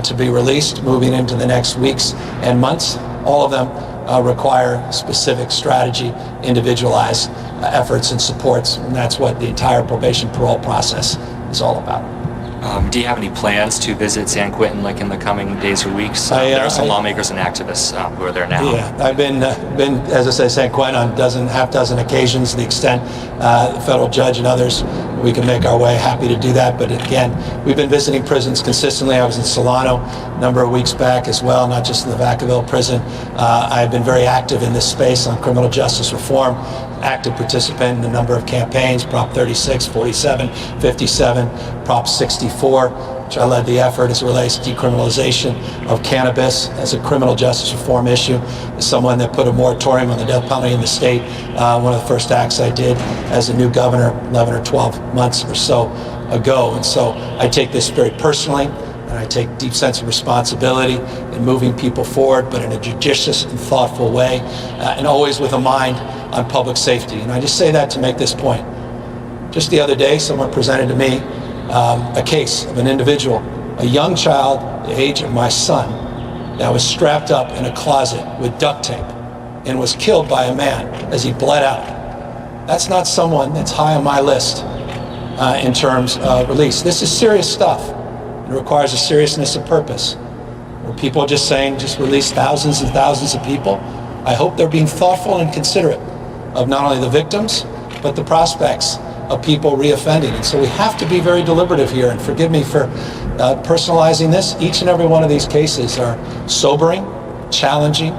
to be released moving into the next weeks and months. All of them require specific strategy, individualized efforts and supports, and that's what the entire probation parole process is all about. Do you have any plans to visit San Quentin, like in the coming days or weeks? There are some lawmakers and activists who are there now. Yeah, I've been, as I say, San Quentin on half dozen occasions. To the extent the federal judge and others, we can make our way. Happy to do that. But again, we've been visiting prisons consistently. I was in Solano a number of weeks back as well, not just in the Vacaville prison. I've been very active in this space on criminal justice reform. Active participant in a number of campaigns, Prop 36, 47, 57, Prop 64, which I led the effort as it relates to decriminalization of cannabis as a criminal justice reform issue. As someone that put a moratorium on the death penalty in the state, one of the first acts I did as a new governor 11 or 12 months or so ago. And so I take this very personally, and I take a deep sense of responsibility in moving people forward, but in a judicious and thoughtful way, and always with a mind on public safety. And I just say that to make this point. Just the other day, someone presented to me a case of an individual, a young child, the age of my son, that was strapped up in a closet with duct tape and was killed by a man as he bled out. That's not someone that's high on my list in terms of release. This is serious stuff. It requires a seriousness of purpose. Where people are just saying, just release thousands and thousands of people. I hope they're being thoughtful and considerate of not only the victims, but the prospects of people reoffending. And so we have to be very deliberative here, and forgive me for personalizing this. Each and every one of these cases are sobering, challenging,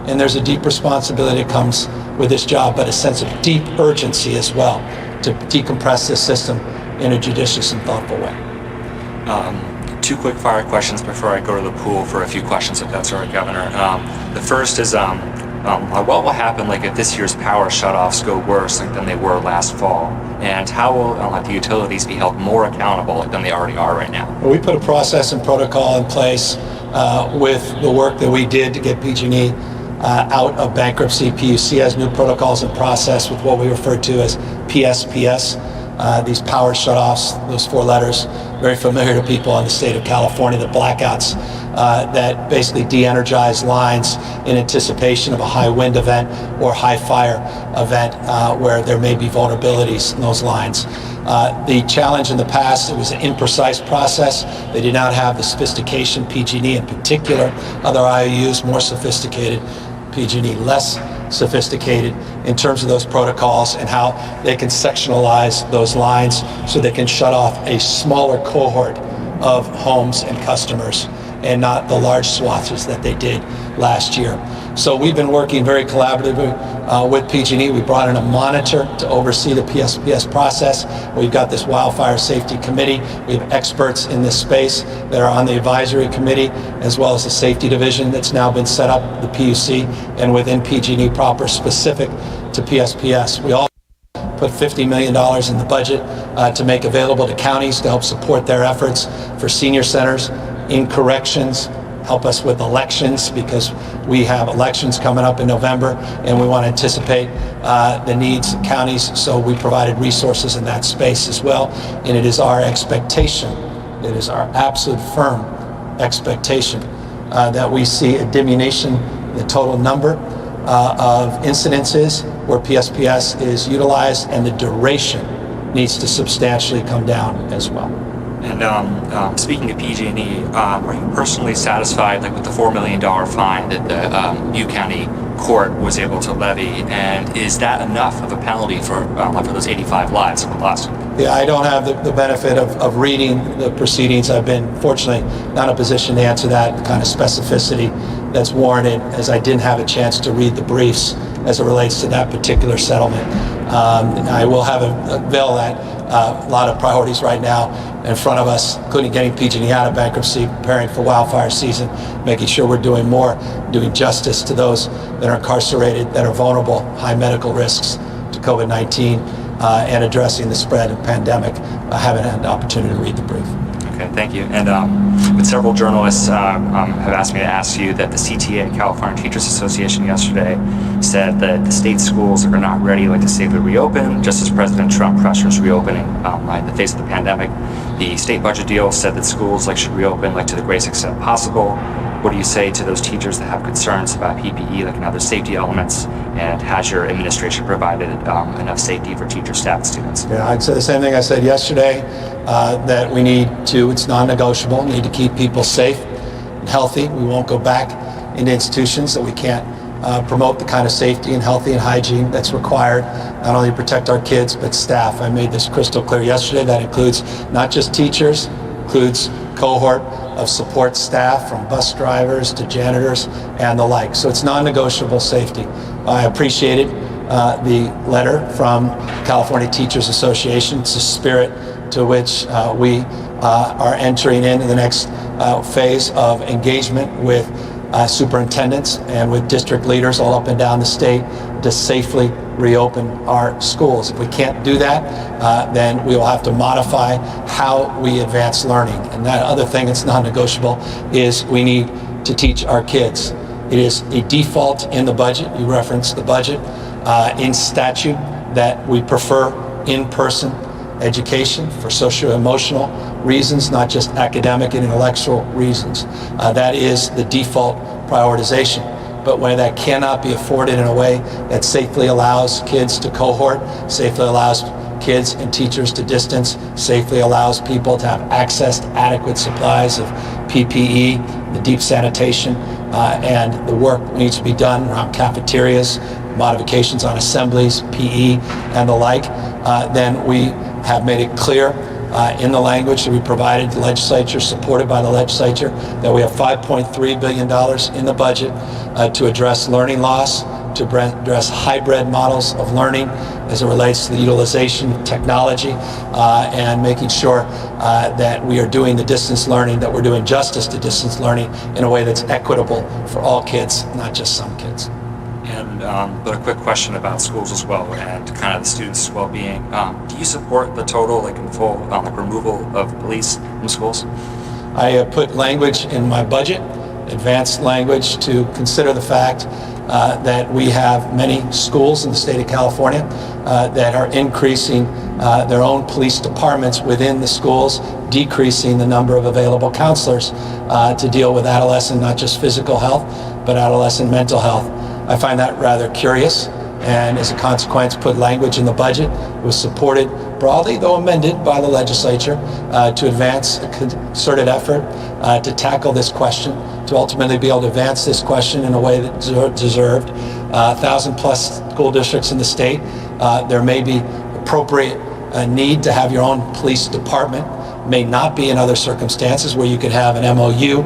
and there's a deep responsibility that comes with this job, but a sense of deep urgency as well to decompress this system in a judicious and thoughtful way. Two quick fire questions before I go to the pool for a few questions, if that's all right, Governor. The first is, what will happen if this year's power shutoffs go worse than they were last fall? And how will the utilities be held more accountable than they already are right now? Well, we put a process and protocol in place with the work that we did to get PG&E out of bankruptcy. PUC has new protocols and process with what we refer to as PSPS. These power shutoffs, those 4 letters, very familiar to people in the state of California, the blackouts that basically de-energize lines in anticipation of a high wind event or high fire event where there may be vulnerabilities in those lines. The challenge in the past, it was an imprecise process. They did not have the sophistication, PG&E in particular, other IOUs more sophisticated, PG&E less sophisticated in terms of those protocols and how they can sectionalize those lines so they can shut off a smaller cohort of homes and customers and not the large swaths that they did last year. So we've been working very collaboratively with PG&E. We brought in a monitor to oversee the PSPS process. We've got this wildfire safety committee. We have experts in this space that are on the advisory committee, as well as the safety division that's now been set up, the PUC, and within PG&E proper specific to PSPS. We also put $50 million in the budget to make available to counties to help support their efforts for senior centers, in corrections, help us with elections because we have elections coming up in November and we want to anticipate the needs of counties, so we provided resources in that space as well. And it is our expectation, it is our absolute firm expectation that we see a diminution in the total number of incidences where PSPS is utilized, and the duration needs to substantially come down as well. And speaking of PG&E, are you personally satisfied with the $4 million fine that the Butte County Court was able to levy? And is that enough of a penalty for those 85 lives that were lost? Yeah, I don't have the benefit of reading the proceedings. I've been fortunately not in a position to answer that kind of specificity that's warranted, as I didn't have a chance to read the briefs as it relates to that particular settlement. I will have avail that. A lot of priorities right now in front of us, including getting PG&E out of bankruptcy, preparing for wildfire season, making sure we're doing more, doing justice to those that are incarcerated, that are vulnerable, high medical risks to COVID-19, and addressing the spread of pandemic. I haven't had the opportunity to read the brief. Okay, thank you. And with several journalists have asked me to ask you that the CTA, California Teachers Association, yesterday said that the state schools are not ready to safely reopen, just as President Trump pressures reopening in the face of the pandemic. The state budget deal said that schools should reopen to the greatest extent possible. What do you say to those teachers that have concerns about PPE and other safety elements? And has your administration provided enough safety for teachers, staff, and students? Yeah, I'd say the same thing I said yesterday, that we need to, it's non-negotiable, we need to keep people safe and healthy. We won't go back into institutions that we can't promote the kind of safety and healthy and hygiene that's required, not only to protect our kids, but staff. I made this crystal clear yesterday. That includes not just teachers, includes cohort of support staff from bus drivers to janitors and the like. So it's non-negotiable safety. I appreciated the letter from California Teachers Association. It's a spirit to which we are entering into the next phase of engagement with superintendents and with district leaders all up and down the state to safely reopen our schools. If we can't do that, then we will have to modify how we advance learning. And that other thing that's non-negotiable is we need to teach our kids. It is a default in the budget. You referenced the budget in statute that we prefer in-person education for socio-emotional reasons, not just academic and intellectual reasons. That is the default prioritization. But when that cannot be afforded in a way that safely allows kids to cohort, safely allows kids and teachers to distance, safely allows people to have access to adequate supplies of PPE, the deep sanitation, and the work needs to be done around cafeterias, modifications on assemblies, PE, and the like, then we have made it clear in the language that we provided the legislature, supported by the legislature, that we have $5.3 billion in the budget to address learning loss, to address hybrid models of learning as it relates to the utilization of technology and making sure that we are doing the distance learning, that we're doing justice to distance learning in a way that's equitable for all kids, not just some kids. And but a quick question about schools as well and kind of the students' well-being. Do you support the total, like in full, like removal of police from schools? I put language in my budget, advanced language, to consider the fact that we have many schools in the state of California that are increasing their own police departments within the schools, decreasing the number of available counselors to deal with adolescent, not just physical health, but adolescent mental health. I find that rather curious, and as a consequence put language in the budget. It was supported broadly, though amended, by the legislature to advance a concerted effort to tackle this question, to ultimately be able to advance this question in a way that deserved. 1,000 plus school districts in the state. There may be appropriate need to have your own police department. May not be in other circumstances where you could have an MOU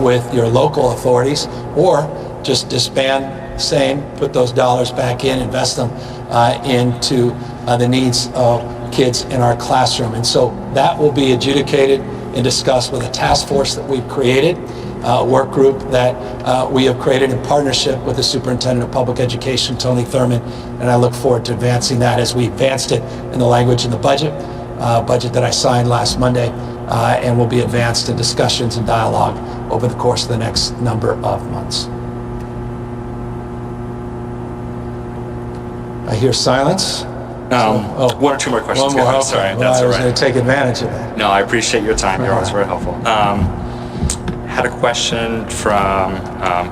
with your local authorities, or just disband same, put those dollars back in, invest them into the needs of kids in our classroom. And so that will be adjudicated and discussed with a task force that we've created, a work group that we have created in partnership with the Superintendent of Public Education, Tony Thurman, and I look forward to advancing that as we advanced it in the language in the budget that I signed last Monday, and will be advanced in discussions and dialogue over the course of the next number of months. I hear silence. One or two more questions. One more. I'm sorry, Well, that's I all was right. going to take advantage of that. No, I appreciate your time. You're always very helpful. Had a question from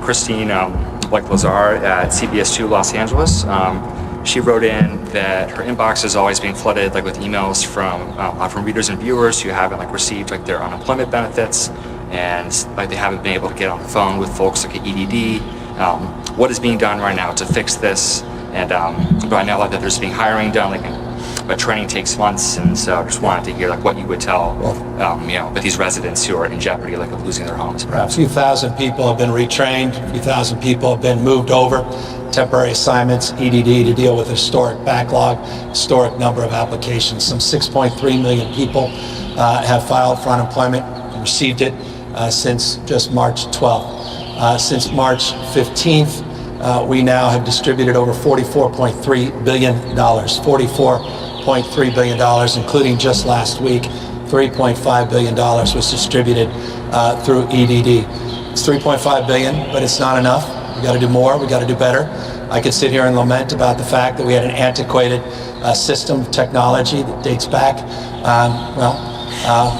Christine Lazar at CBS2 Los Angeles. She wrote in that her inbox is always being flooded with emails from readers and viewers who haven't received their unemployment benefits, and they haven't been able to get on the phone with folks at EDD. What is being done right now to fix this? And but I know that there's being hiring done, but training takes months, and so I just wanted to hear what you would tell with these residents who are in jeopardy of losing their homes. A few thousand people have been retrained. A few thousand people have been moved over, temporary assignments, EDD, to deal with a historic backlog, historic number of applications. Some 6.3 million people have filed for unemployment and received it since just March 12th. Since March 15th, we now have distributed over $44.3 billion, $44.3 billion, including just last week, $3.5 billion was distributed through EDD. It's $3.5 billion, but it's not enough. We got to do more, we got to do better. I could sit here and lament about the fact that we had an antiquated system of technology that dates back,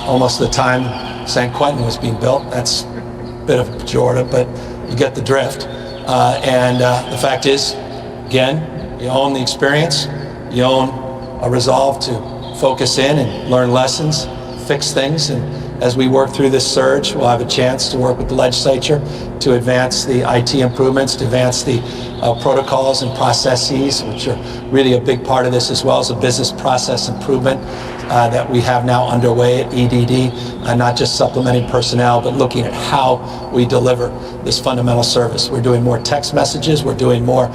almost the time San Quentin was being built. That's a bit of a pejorative, but you get the drift. And the fact is, again, you own the experience, you own a resolve to focus in and learn lessons, fix things, and as we work through this surge, we'll have a chance to work with the legislature to advance the IT improvements, to advance the protocols and processes, which are really a big part of this, as well as a business process improvement that we have now underway at EDD, not just supplementing personnel, but looking at how we deliver this fundamental service. We're doing more text messages, we're doing more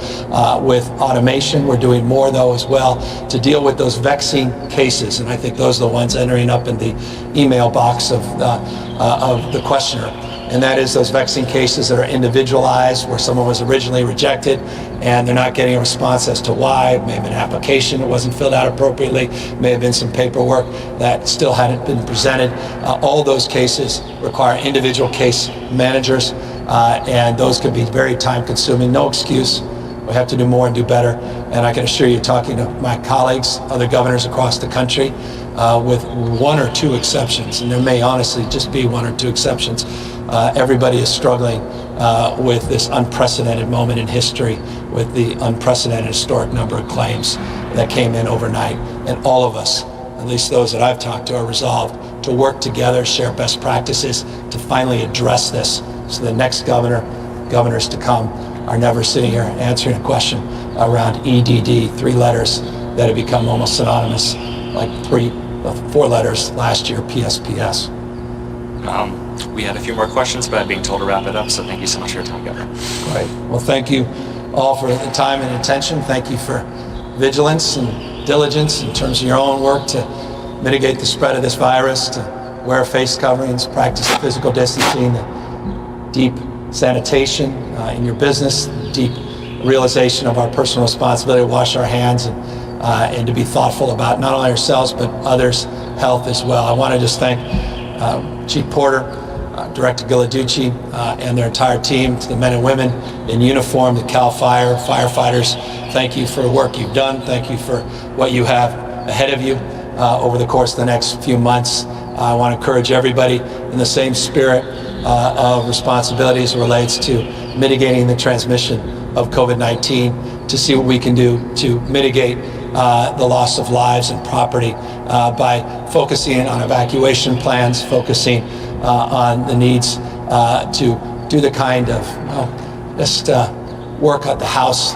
with automation, we're doing more, though, as well, to deal with those vexing cases, and I think those are the ones entering up in the email box of the questioner. And that is those vexing cases that are individualized, where someone was originally rejected and they're not getting a response as to why. It may have been an application that wasn't filled out appropriately, may have been some paperwork that still hadn't been presented. All those cases require individual case managers, and those can be very time consuming. No excuse. We have to do more and do better. And I can assure you, talking to my colleagues, other governors across the country, with one or two exceptions, and there may honestly just be one or two exceptions, everybody is struggling with this unprecedented moment in history, with the unprecedented historic number of claims that came in overnight. And all of us, at least those that I've talked to, are resolved to work together, share best practices to finally address this, so the next governors to come are never sitting here answering a question around EDD, 3 letters that have become almost synonymous, like 4 letters last year, PSPS. We had a few more questions, but I'm being told to wrap it up, so thank you so much for your time, Governor. Great. Well, thank you all for the time and attention. Thank you for vigilance and diligence in terms of your own work to mitigate the spread of this virus, to wear face coverings, practice physical distancing, deep sanitation in your business, deep realization of our personal responsibility to wash our hands and to be thoughtful about not only ourselves but others' health as well. I want to just thank Chief Porter, Director Gilladucci, and their entire team, to the men and women in uniform, the CAL FIRE firefighters. Thank you for the work you've done. Thank you for what you have ahead of you over the course of the next few months. I want to encourage everybody in the same spirit of responsibility as it relates to mitigating the transmission of COVID-19 to see what we can do to mitigate the loss of lives and property by focusing on evacuation plans, focusing on the needs to do the kind of just work at the house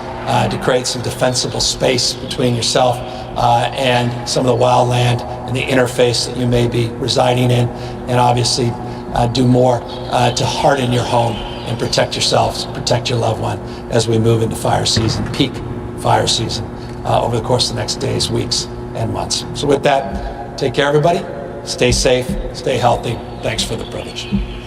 to create some defensible space between yourself and some of the wild land and the interface that you may be residing in, and obviously do more to harden your home and protect yourselves, protect your loved one as we move into fire season, peak fire season, over the course of the next days, weeks, and months. So with that, take care, everybody. Stay safe, stay healthy. Thanks for the privilege.